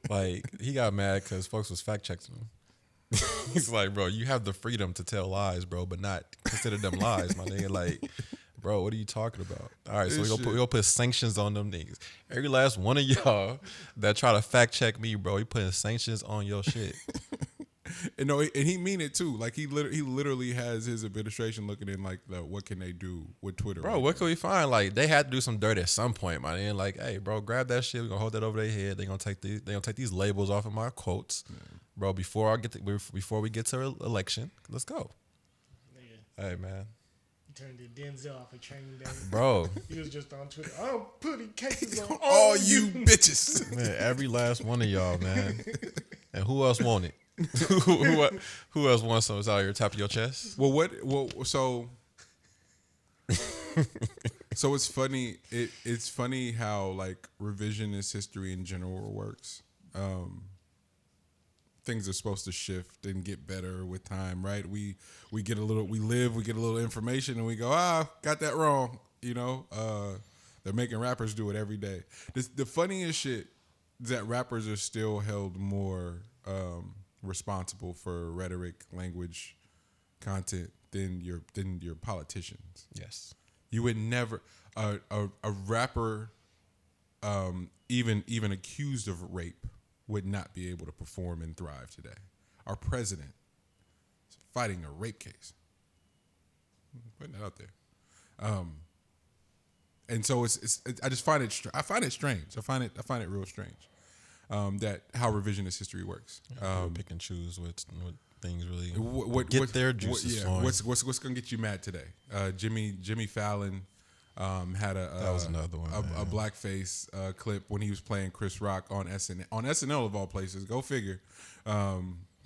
Like, he got mad because folks was fact checking him. He's like, bro, you have the freedom to tell lies, bro, but not consider them lies, my nigga. Like, bro, what are you talking about? All right, so we're gonna put sanctions on them niggas. Every last one of y'all that try to fact check me, bro, he putting sanctions on your shit. And he mean it too. Like he literally has his administration looking in like what can they do with Twitter, bro? What can we find? Like they had to do some dirt at some point, man. And like, hey, bro, grab that shit. We're gonna hold that over their head. They gonna take these labels off of my quotes, bro. Before we get to election, let's go. Yeah. Hey, man. Turned the Denzel off of Training Day. Bro. He was just on Twitter. I'm putting cases on all you bitches. Man, every last one of y'all, man. And who else want it? who else wants some? It's out here top of your chest? So it's funny. It's funny how like revisionist history in general works. Things are supposed to shift and get better with time, right? We get a little information and we go, got that wrong. You know, they're making rappers do it every day. The funniest shit is that rappers are still held more responsible for rhetoric, language, content than your politicians. Yes, you would never a rapper, even accused of rape, would not be able to perform and thrive today. Our president is fighting a rape case. Putting that out there. And so I just find it strange. I find it real strange. That how revisionist history works. Pick and choose what things really get their juices flowing. What's gonna get you mad today? Jimmy Fallon had that was another one, a blackface clip when he was playing Chris Rock on SNL of all places. Go figure.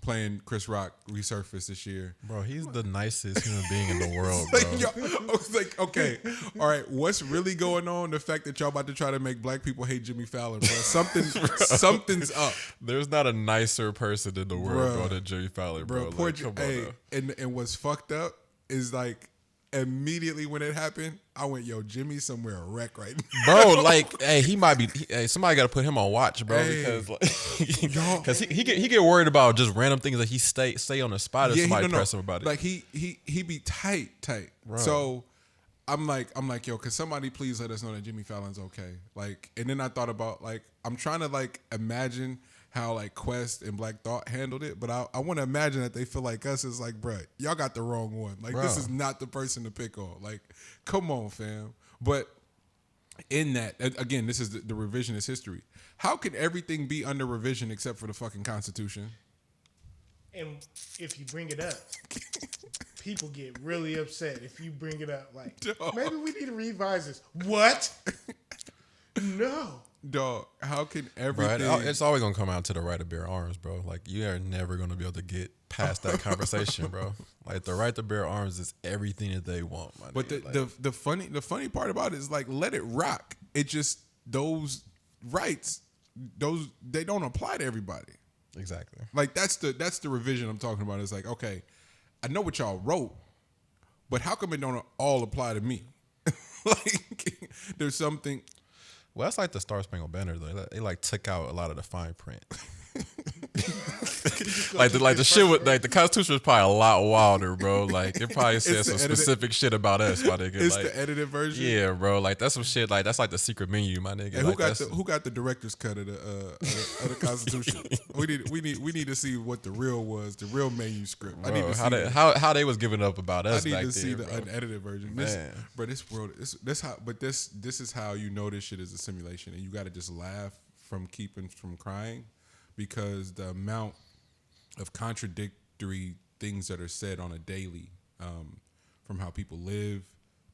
playing Chris Rock resurfaced this year. Bro, he's the nicest human being in the world, bro. Like, I was like, okay, all right, what's really going on? The fact that y'all about to try to make black people hate Jimmy Fallon, bro. Something's up. There's not a nicer person in the world, Bro. bro, than Jimmy Fallon, Bro, bro. poor Like, come on hey, now. and what's fucked up is like immediately when it happened, I went, yo, Jimmy's somewhere a wreck right now. Bro, like, hey, he might be. Hey, somebody got to put him on watch, bro, Hey. because like, because he get worried about just random things that he stay on the spot if somebody press him about it. Like he be tight. Bro. So I'm like, yo, can somebody please let us know that Jimmy Fallon's okay? Like, and then I thought about like, I'm trying to like imagine how like Quest and Black Thought handled it, but I want to imagine that they feel like us is like, bruh, y'all got the wrong one. Like, this Bro. is not the person to pick on. Like, come on, fam. But in that, again, this is the revisionist history. How can everything be under revision except for the fucking Constitution? And if you bring it up, people get really upset if you bring it up. Like, Dog. maybe we need to revise this. What? No. Dog, how can Bro, everything... it's always gonna come out to the right to bear arms, bro. Like, you are never gonna be able to get past that conversation, bro. Like, the right to bear arms is everything that they want, my But nigga. the funny part about it is like, let it rock. It just, those rights, they don't apply to everybody. Exactly. Like that's the revision I'm talking about. It's like, okay, I know what y'all wrote, but how come it don't all apply to me? Like there's something. Well, that's like the Star Spangled Banner, though. They like took out a lot of the fine print. like the shit with like the Constitution was probably a lot wilder, bro. Like it probably said It's the some edited- specific shit about us, my nigga. It's like, the edited version. yeah, bro. Like that's some shit. Like that's like the secret menu, my nigga. And like, who got the director's cut of the Constitution? we need to see what the real was, the real manuscript. I need Bro, to see how they that. how they was giving up about I us need back to see then, the bro. unedited version. Man. This world, this how. But this is how you know this shit is a simulation, and you got to just laugh from keeping from crying, because the amount of contradictory things that are said on a daily, from how people live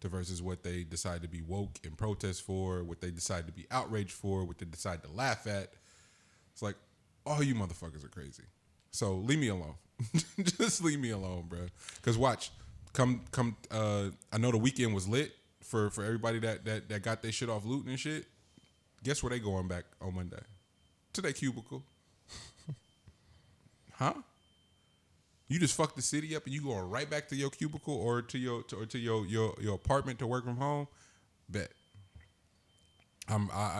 to versus what they decide to be woke and protest for, what they decide to be outraged for, what they decide to laugh at. It's like, all you motherfuckers are crazy. So leave me alone. Just leave me alone, bro. Because watch, come. I know the weekend was lit for everybody that got their shit off looting and shit. Guess where they going back on Monday? To their cubicle. Huh? You just fucked the city up and you going right back to your cubicle or to your apartment to work from home? Bet.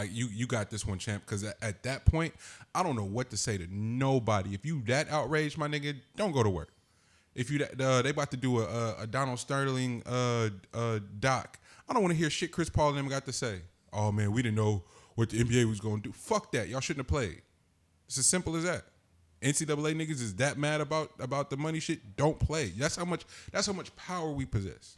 You got this one, champ. Because at that point, I don't know what to say to nobody. If you that outraged, my nigga, don't go to work. If you they about to do a Donald Sterling doc, I don't want to hear shit Chris Paul and them got to say. Oh man, we didn't know what the NBA was gonna do. Fuck that. Y'all shouldn't have played. It's as simple as that. NCAA niggas is that mad about the money shit. Don't play. That's how much power we possess.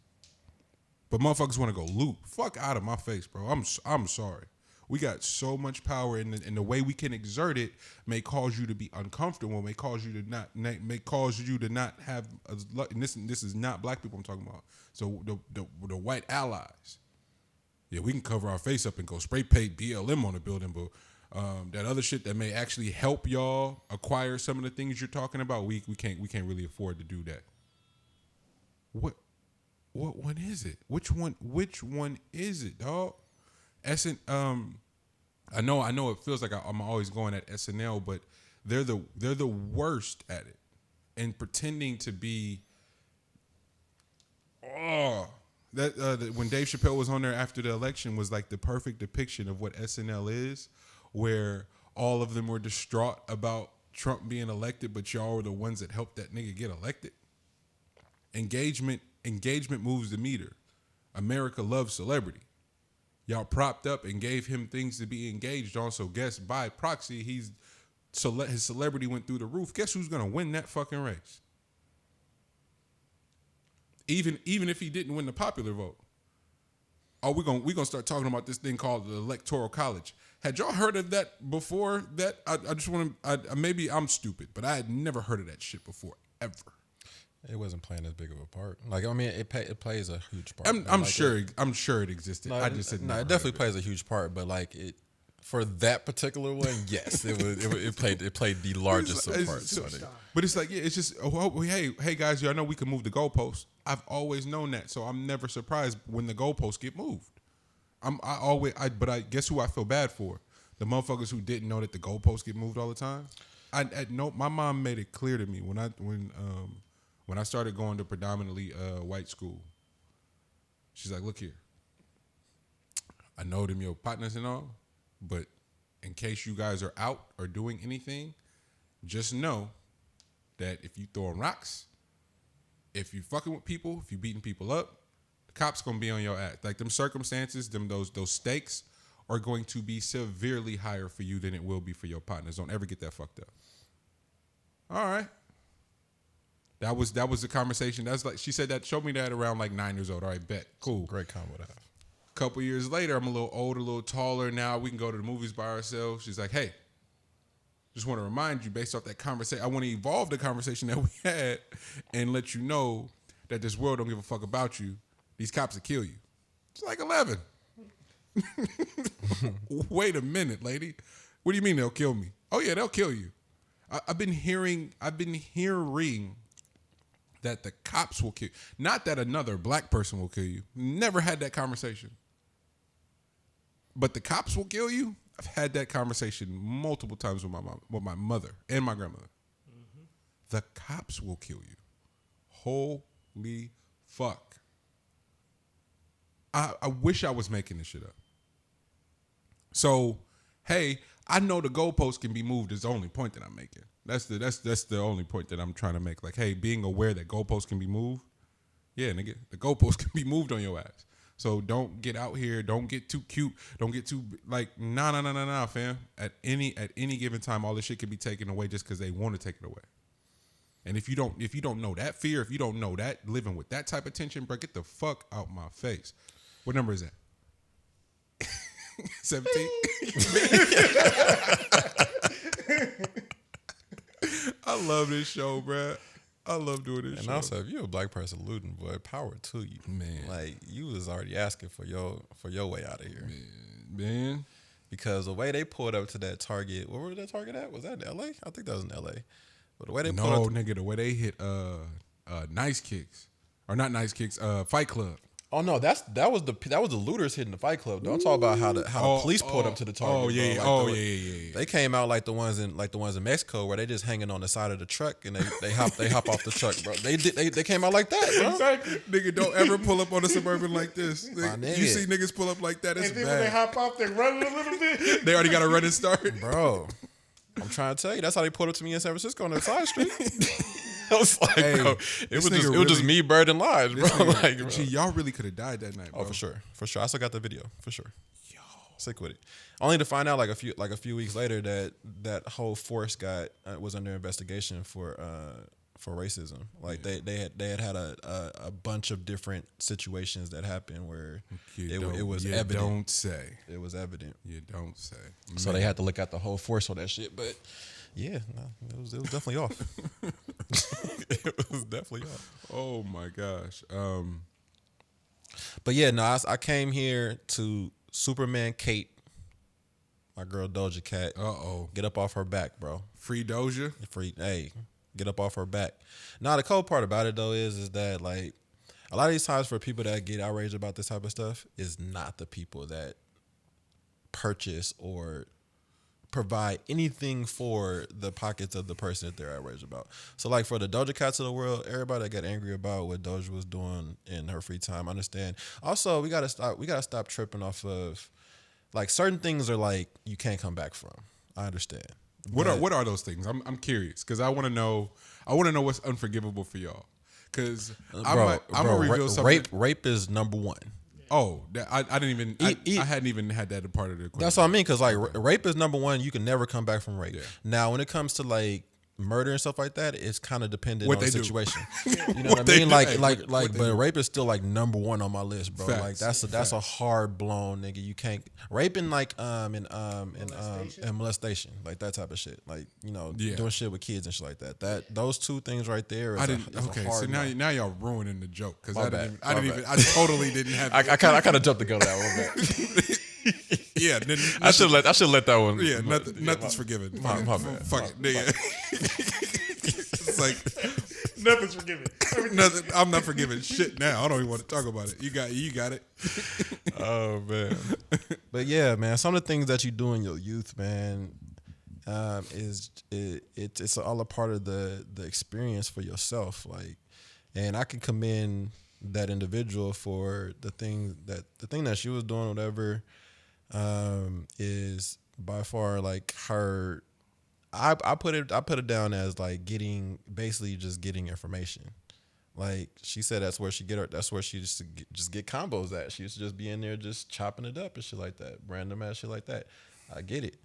But motherfuckers want to go loot. Fuck out of my face, bro. I'm sorry. We got so much power, and the way we can exert it may cause you to be uncomfortable. May cause you to not have. And this is not black people I'm talking about. So the white allies. Yeah, we can cover our face up and go spray paint BLM on the building, but that other shit that may actually help y'all acquire some of the things you're talking about, we can't really afford to do that. What one is it? Which one is it, dog? I know it feels like I'm always going at SNL, but they're the worst at it, and pretending to be. When Dave Chappelle was on there after the election was like the perfect depiction of what SNL is, where all of them were distraught about Trump being elected, but y'all were the ones that helped that nigga get elected. Engagement moves the meter. America loves celebrity. Y'all propped up and gave him things to be engaged on, so guess by proxy, his celebrity went through the roof. Guess who's gonna win that fucking race? Even if he didn't win the popular vote. Oh, we're gonna start talking about this thing called the Electoral College. Had y'all heard of that before? That I just want to. Maybe I'm stupid, but I had never heard of that shit before ever. It wasn't playing as big of a part. Like, I mean, it plays a huge part. I'm Like, sure it existed. No, I just said no. It definitely plays a huge part, but like it, For that particular one, yes, it played the largest of parts. But it's like, yeah, it's just, hey guys, y'all know we can move the goalposts. I've always known that, so I'm never surprised when the goalposts get moved. But I guess who I feel bad for? The motherfuckers who didn't know that the goalposts get moved all the time. My mom made it clear to me when I started going to predominantly white school. She's like, look here, I know them your partners and all, but in case you guys are out or doing anything, just know that if you throwing rocks, if you fucking with people, if you beating people up, the cops gonna be on your ass. Like them circumstances, those stakes are going to be severely higher for you than it will be for your partners. Don't ever get that fucked up. All right. That was the conversation. That's like she said that, showed me that around like 9 years old. All right, bet. Cool. Great combo to have. A couple years later, I'm a little older, a little taller now. We can go to the movies by ourselves. She's like, hey, just want to remind you based off that conversation. I want to evolve the conversation that we had and let you know that this world don't give a fuck about you. These cops will kill you. It's like 11. Wait a minute, lady. What do you mean they'll kill me? Oh yeah, they'll kill you. I've been hearing that the cops will kill you. Not that another black person will kill you. Never had that conversation. But the cops will kill you? I've had that conversation multiple times with my mom, with my mother and my grandmother. Mm-hmm. The cops will kill you. Holy fuck. I wish I was making this shit up. So, hey, I know the goalpost can be moved is the only point that I'm making. That's the only point that I'm trying to make. Like, hey, being aware that goalposts can be moved, yeah, nigga, the goalposts can be moved on your ass. So don't get out here. Don't get too cute. Don't get too like nah, fam. At any given time, all this shit can be taken away just because they want to take it away. And if you don't know that fear, if you don't know that living with that type of tension, bro, get the fuck out my face. What number is that? 17. I love this show, bro. I love doing this show. And also, if you're a black person looting, boy, power to you, man. Like you was already asking for your way out of here, man. Because the way they pulled up to that Target, where was that Target at? Was that in LA? I think that was in LA. But the way they pulled up, nigga, the way they hit Nice Kicks or not Nice Kicks, Fight Club. Oh no, that was the looters hitting the Fight Club. Don't talk about how the police pulled up to the Target. Oh yeah, bro. Like yeah. They came out like the ones in Mexico where they just hanging on the side of the truck and they hop off the truck, bro. They came out like that, bro. Exactly. Nigga, don't ever pull up on a Suburban like this. You see niggas pull up like that, it's and then bad. when they hop off, they run a little bit. They already got a running start, bro. I'm trying to tell you, that's how they pulled up to me in San Francisco on that side street. I was like, hey, bro, it was just me, Bird, and Live, bro. Like, bro. Gee, y'all really could have died that night, bro. Oh, for sure. I still got the video, for sure. Yo, sick with it. Only to find out like a few weeks later that whole force was under investigation for racism. Like they had a bunch of different situations that happened where it was evident. Don't say it was evident. You don't say. So they had to look at the whole force on that shit, but. Yeah, no, it was definitely off. It was definitely off. Oh my gosh. But yeah, no, I came here to Superman Kate, my girl Doja Cat. Get up off her back, bro. Free Doja. Hey, get up off her back. Now the cool part about it though is that like a lot of these times for people that get outraged about this type of stuff is not the people that purchase or provide anything for the pockets of the person that they're outraged about. So like for the Doja Cats of the world, everybody that got angry about what Doja was doing in her free time, I understand. Also, we gotta stop tripping off of like certain things are like you can't come back from. I understand. What are those things? I'm curious because I want to know what's unforgivable for y'all. Because I'm gonna reveal something. Rape is number one. Oh, I didn't even. I hadn't even had that a part of the equation. That's what I mean. Because like rape is number one. You can never come back from rape. Yeah. Now, when it comes to like murder and stuff like that, it's kind of dependent on the situation. You know what I mean? But rape is still like number one on my list, bro. Facts. Like that's a hard blown nigga. You can't rape and like and molestation, like that type of shit. Like doing shit with kids and shit like that. Those two things right there. So now y'all ruining the joke because I totally didn't have. I kind of jumped the gun on that one. Yeah, I should let that one. Yeah, nothing's forgiven. My bad. Fuck it, nigga. It's like Nothing's forgiven. nothing. I'm not forgiving shit now. I don't even want to talk about it. You got it. Oh man, but yeah, man. Some of the things that you do in your youth, man, it's all a part of the experience for yourself. Like, and I can commend that individual for the thing that she was doing, whatever, is by far like her. I put it down as like basically just getting information. Like she said, that's where she used to just get combos at. She used to just be in there just chopping it up and shit like that, random ass shit like that. I get it.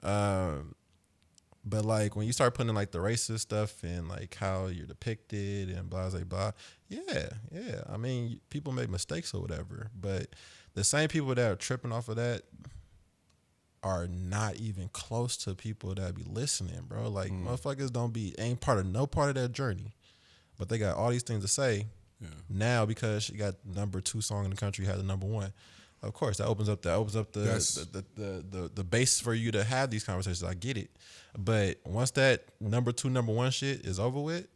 But like when you start putting in like the racist stuff and like how you're depicted and blah blah blah, yeah. I mean, people make mistakes or whatever, but the same people that are tripping off of that are not even close to people that be listening, bro. Like motherfuckers ain't no part of that journey, but they got all these things to say. Yeah. Now because she got number 2 song in the country, had the number 1. Of course, that opens up the base for you to have these conversations. I get it, but once that number 2, number 1 shit is over with,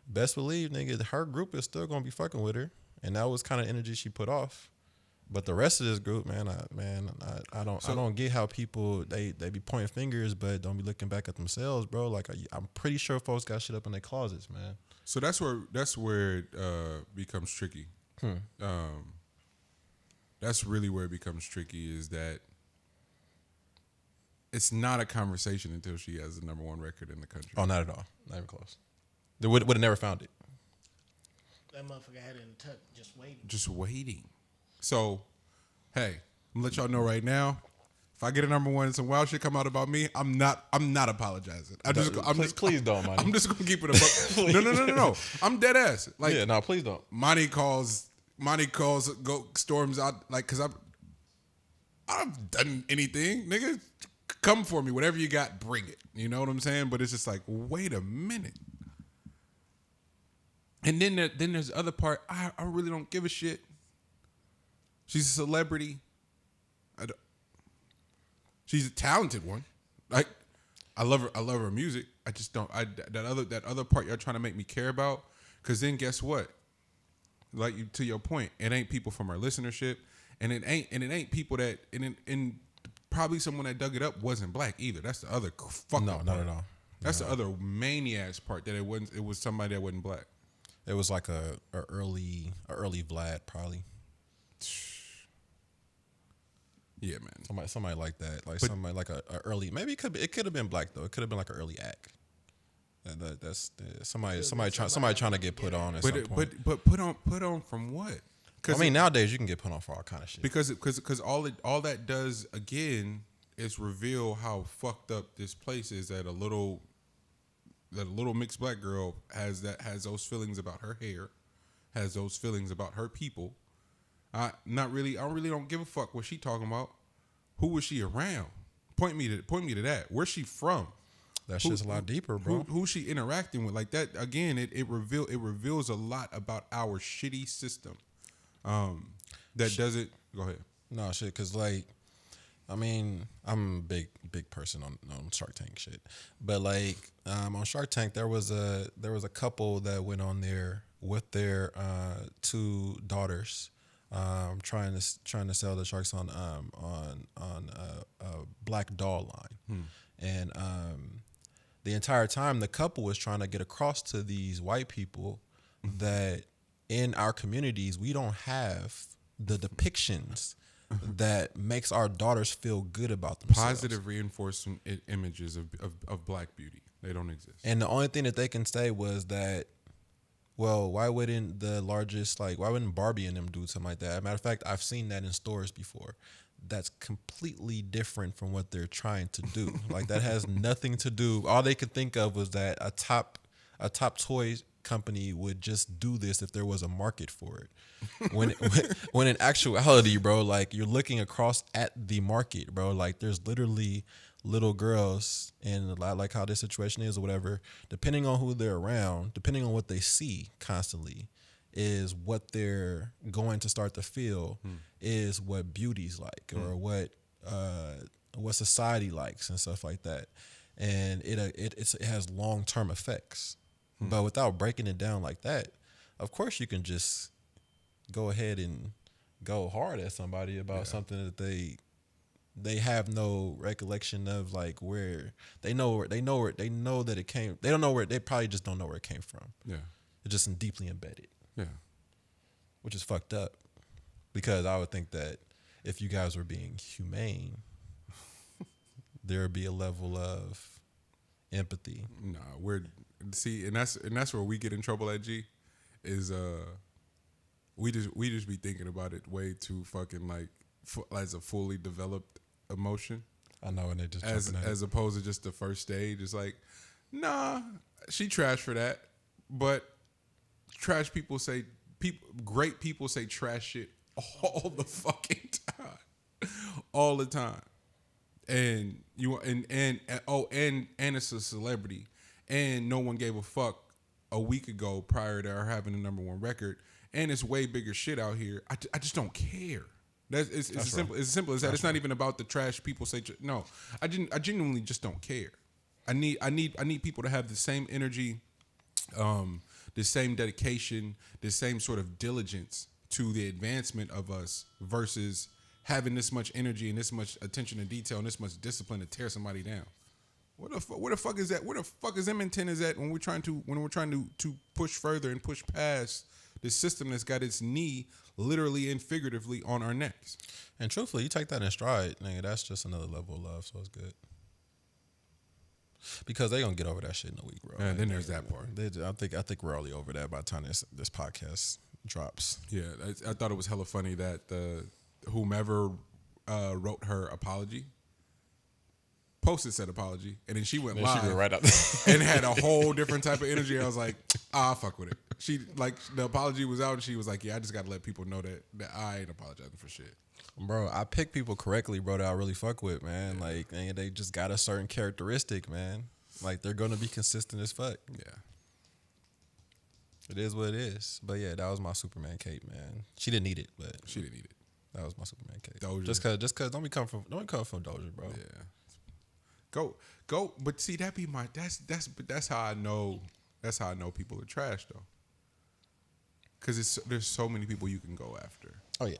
best believe, nigga, her group is still gonna be fucking with her, and that was kind of energy she put off. But the rest of this group, man, I don't get how people they be pointing fingers, but don't be looking back at themselves, bro. Like I'm pretty sure folks got shit up in their closets, man. So that's where it becomes tricky. That's really where it becomes tricky, is that it's not a conversation until she has the number 1 record in the country. Oh, not at all, not even close. They would have never found it. That motherfucker had it in the tuck, Just waiting. So, hey, I'm gonna let y'all know right now. If I get a number 1 and some wild shit come out about me, I'm not apologizing. Please don't, Monty. I'm just gonna keep it above. No. I'm dead ass. Like, yeah, no, please don't. Monty calls, storms out, like, cause I've done anything, nigga. Come for me, whatever you got, bring it. You know what I'm saying? But it's just like, wait a minute. And then there's the other part. I really don't give a shit. She's a celebrity. She's a talented one. Like, I love her music. I just don't. That other part you're trying to make me care about. Because then guess what? Like, to your point, it ain't people from our listenership, and it ain't people that and probably someone that dug it up wasn't black either. That's the other fuck. No, not at all. That's the other maniac part, that it was somebody that wasn't black. It was like a early Vlad probably. Yeah, man. Somebody like that, like somebody like a early. Maybe it could have been black though. It could have been like an early act. That's somebody trying to get put on at some point. But put on from what? I mean, nowadays you can get put on for all kind of shit. Because all that does again is reveal how fucked up this place is. That a little mixed black girl has those feelings about her hair, has those feelings about her people. I really don't give a fuck what she talking about. Who was she around? Point me to that. Where's she from? That shit's a lot deeper, bro. Who's she interacting with? Like that again, it reveals a lot about our shitty system. That doesn't go ahead. No shit, cause like, I mean, I'm a big person on Shark Tank shit, but like, on Shark Tank there was a couple that went on there with their 2 daughters. Trying to sell the sharks on a black doll line, and the entire time the couple was trying to get across to these white people that in our communities we don't have the depictions that makes our daughters feel good about themselves. Positive reinforcement images of black beauty, they don't exist. And the only thing that they can say was that, well, why wouldn't Barbie and them do something like that? As a matter of fact, I've seen that in stores before. That's completely different from what they're trying to do. Like, that has nothing to do. All they could think of was that a top toy company would just do this if there was a market for it. When in actuality, bro, like, you're looking across at the market, bro. Like, there's literally little girls, and like how this situation is or whatever, depending on who they're around, depending on what they see constantly, is what they're going to start to feel is what beauty's like, or what what society likes and stuff like that, and it has long-term effects. But without breaking it down like that, of course you can just go ahead and go hard at somebody about something that they have no recollection of, like where they know that it came. They don't know where, they probably just don't know where it came from. Yeah. It's just deeply embedded. Yeah. Which is fucked up, because I would think that if you guys were being humane, there would be a level of empathy. Nah, and that's where we get in trouble at G, is we just be thinking about it way too fucking like as a fully developed emotion. I know, and they just as opposed to just the first stage. It's like, nah, she trash for that, but great people say trash shit all the fucking time, all the time. And it's a celebrity, and no one gave a fuck a week ago prior to her having the #1 record, and it's way bigger shit out here. I just don't care. It's as simple as that. It's not even about the trash people say. No, I genuinely just don't care. I need people to have the same energy, the same dedication, the same sort of diligence to the advancement of us versus having this much energy and this much attention to detail and this much discipline to tear somebody down. Where the fuck is that? Where the fuck is M10 is at when we're trying to push further and push past this system that's got its knee literally and figuratively on our necks? And truthfully, you take that in stride, nigga, that's just another level of love, so it's good. Because they gonna get over that shit in a week, bro. And then there's that part. I think we're already over that by the time this podcast drops. Yeah, I thought it was hella funny that whomever wrote her apology posted said apology, and then she went live she right up and had a whole different type of energy. I was like, fuck with it. She like the apology was out, and she was like, yeah, I just gotta let people know that I ain't apologizing for shit. Bro, I pick people correctly, bro, that I really fuck with, man. Yeah. Like, and they just got a certain characteristic, man. Like, they're gonna be consistent as fuck. Yeah. It is what it is. But yeah, that was my Superman cape, man. She didn't need it, but she didn't need it. That was my Superman cape. Doja. Just cause don't come from Doja, bro. Yeah. Go, but see that be my that's how I know people are trash though. Cause there's so many people you can go after. Oh yeah.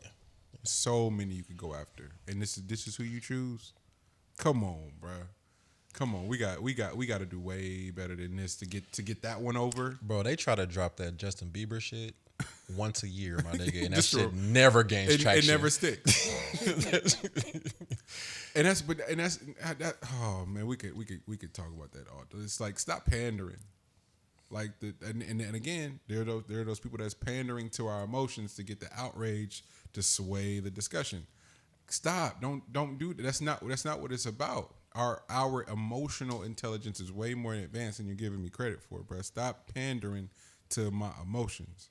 So many you can go after. And this is who you choose. Come on, bro. Come on. We got to do way better than this to get that one over. Bro, they try to drop that Justin Bieber shit once a year, my nigga, and that shit never gains traction. It never sticks. and that's oh man, we could talk about that all. It's like, stop pandering. Like and again, there are those people that's pandering to our emotions to get the outrage to sway the discussion. Stop. Don't do that. That's not what it's about. Our emotional intelligence is way more advanced than you're giving me credit for, bro. Stop pandering to my emotions.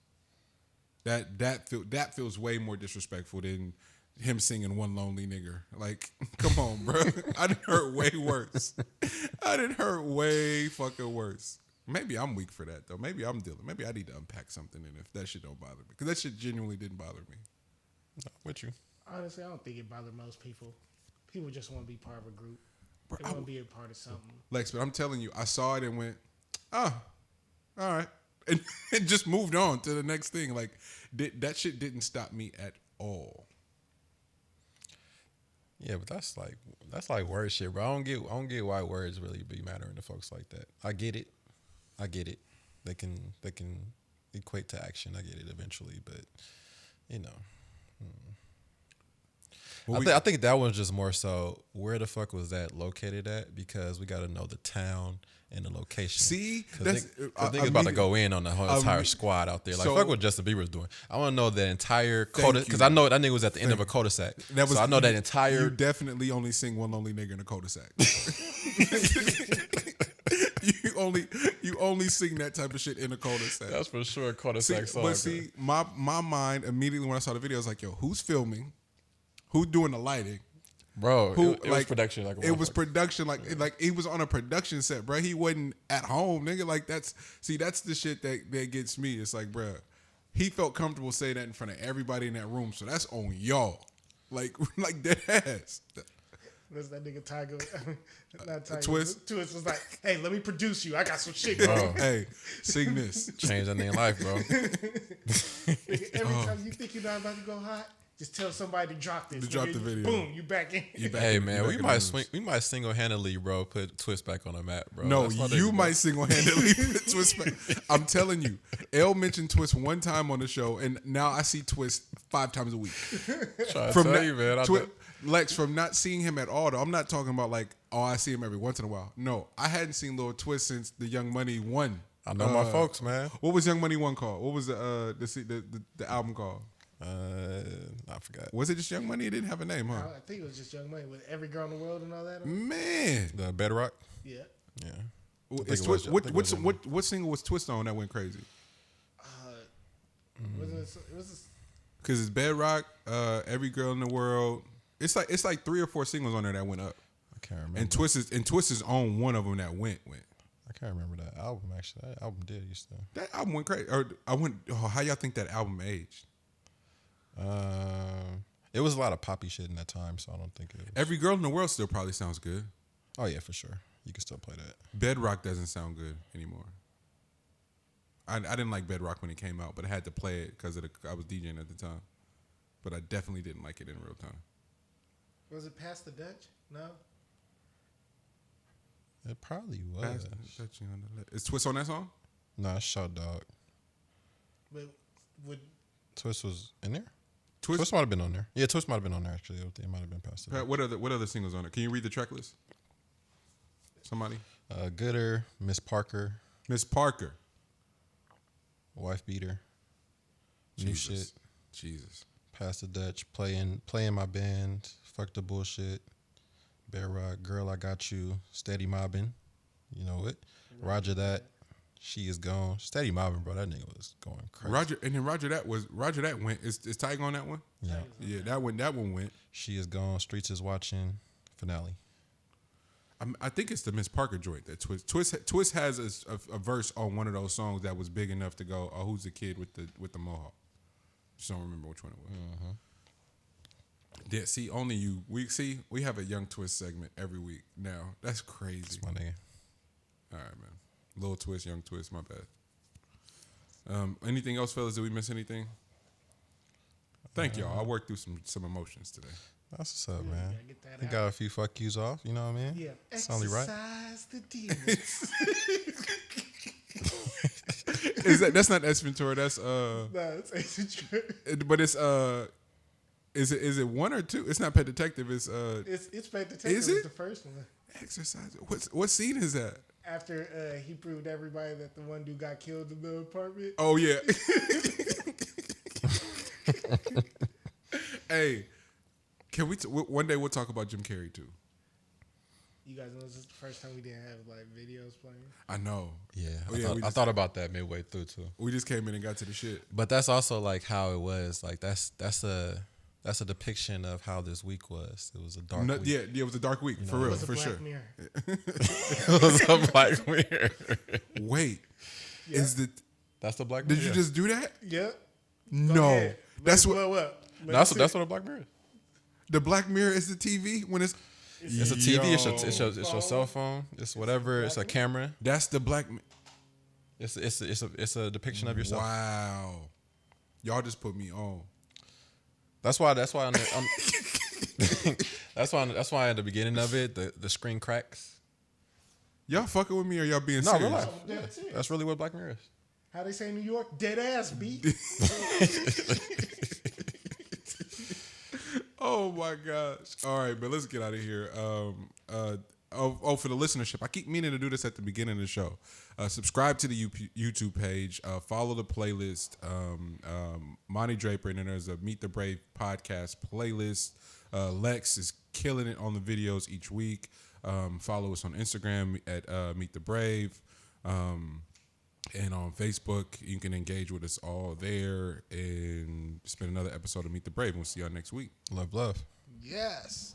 That feels way more disrespectful than him singing "One Lonely Nigger." Like, come on, bro. I done heard way worse. I done heard way fucking worse. Maybe I'm weak for that though. Maybe I'm dealing. Maybe I need to unpack something, and if that shit don't bother me, because that shit genuinely didn't bother me. No, with you. Honestly, I don't think it bothered most people. People just want to be part of a group. Bro, They want to be a part of something. Lex, but I'm telling you, I saw it and went, all right. And just moved on to the next thing. Like, that shit didn't stop me at all. Yeah, but that's like word shit, bro. I don't get why words really be mattering to folks like that. I get it. They can equate to action. I get it eventually, but you know. Well, I think that one's just more so, where the fuck was that located at? Because we got to know the town and the location. See? Because niggas about to go in on the whole entire squad out there. Like, fuck what Justin Bieber's doing. I want to know that entire cul-de-sac. Because I know that nigga was at the end of a cul-de-sac. So I know that entire... You definitely only sing "One Lonely Nigger" in a cul-de-sac. You only sing that type of shit in a cul-de-sac. That's for sure a cul-de-sac song. But see, my mind immediately when I saw the video, I was like, yo, who's filming? Who's doing the lighting? Bro, it was production. It was production. Like he was on a production set, bro. He wasn't at home, nigga. Like that's the shit that gets me. It's like, bro, he felt comfortable saying that in front of everybody in that room. So that's on y'all. Like dead ass. Was that nigga Tiger? Not Tiger. Twist? Twist was like, hey, let me produce you. I got some shit, bro. Oh, Hey, sing this. change that nigga life, bro. Nigga, every time you think you're not about to go hot, just tell somebody to drop this. To drop nigga. the video. Boom, you back in. You back Hey in- you man, back we in the might news. swing. We might single-handedly, bro, put Twist back on the map, bro. No, That's my you nigga, might bro. single-handedly put Twist back. I'm telling you, L mentioned Twist one time on the show, and now I see Twist 5 times a week. Trying to From tell not- you, man. Lex, from not seeing him at all, though, I'm not talking about like, oh, I see him every once in a while. No, I hadn't seen Lil Twist since the Young Money 1. I know my folks, man. What was Young Money 1 called? What was the album called? I forgot. Was it just Young Money? It didn't have a name, huh? I think it was just Young Money with Every Girl in the World and all that. Man. The Bedrock. Yeah. Yeah. Is it was- Twist, I what, think it was Young Money. what single was Twist on that went crazy? Wasn't it was Because it's Bedrock, Every Girl in the World. It's like 3 or 4 singles on there that went up. I can't remember. And Twist is on one of them that went. I can't remember that album actually. That album did used to. That album went crazy. How y'all think that album aged? It was a lot of poppy shit in that time, so I don't think it was. Every Girl in the World still probably sounds good. Oh yeah, for sure. You can still play that. Bedrock doesn't sound good anymore. I didn't like Bedrock when it came out, but I had to play it because I was DJing at the time. But I definitely didn't like it in real time. Was it Past the Dutch? No. It probably was. Is Twist on that song? Nah, it's Shout Dog. But would Twist was in there. Twist. Twist might have been on there. Yeah, Twist might have been on there actually. It might have been past it. What other singles on there? Can you read the track list? Somebody. Gooder, Miss Parker, Miss Parker. Wife Beater, New Shit, Jesus. Past the Dutch, playing my band, Fuck the Bullshit, Bear Rock, Girl I Got You, Steady Mobbing, you know it, Roger That, She Is Gone, Steady Mobbing, bro, that nigga was going crazy. Roger that went. Is Tiger on that one? Yeah. Yeah, that one went. She Is Gone, Streets Is Watching, Finale. I think it's the Miss Parker joint that Twist has a verse on one of those songs that was big enough to go, oh, who's the kid with the mohawk? Just don't remember which one it was. Mm-hmm. Yeah, see, only you. We have a Young Twist segment every week now. That's crazy. That's my nigga. All right, man. Little Twist, Young Twist. My bad. Anything else, fellas? Did we miss anything? Thank y'all. I worked through some emotions today. That's what's up, man. gotta get that You out. got a few fuck yous off, you know what I mean? yeah, It's only right. exercise the demons. That's not S Ventura? That's No, it's Ace Ventura. but it's is it 1 or 2? It's not Pet Detective. It's It's Pet Detective. Is it? The first one. Exercise. What scene is that? After he proved everybody that the one dude got killed in the apartment. Oh yeah. Hey, can we? One day we'll talk about Jim Carrey too. You guys know this is the first time we didn't have like videos playing. I know. Yeah, Oh, yeah, we I just- thought about that midway through too. We just came in and got to the shit. But that's also like how it was. Like that's a depiction of how this week was. It was a dark week. Yeah, it was a dark week for It real, was a for Black sure. Mirror. It was a Black Mirror. Wait, Yeah. is the? That's the Black Mirror. Did you just do that? Yep. Go No, ahead. Let that's it what blow up. Let That's it what sit. a Black Mirror is. the Black Mirror is. The TV when it's. It's a TV. It's Yo. your cell phone. It's whatever. It's a camera. That's the Black. It's a depiction of yourself. Wow, y'all just put me on. That's why that's why at the beginning of it the screen cracks. Y'all fucking with me or y'all being No, serious? relax. That's it. That's really what Black Mirror is. How they say in New York? Dead ass beat. Oh my gosh! All right, but let's get out of here. For the listenership, I keep meaning to do this at the beginning of the show. Subscribe to the YouTube page. Follow the playlist. Monty Draper, and then there's a Meet the Brave podcast playlist. Lex is killing it on the videos each week. Follow us on Instagram at Meet the Brave. And on Facebook, you can engage with us all there. And it's been another episode of Meet the Brave. We'll see y'all next week. Love. Yes.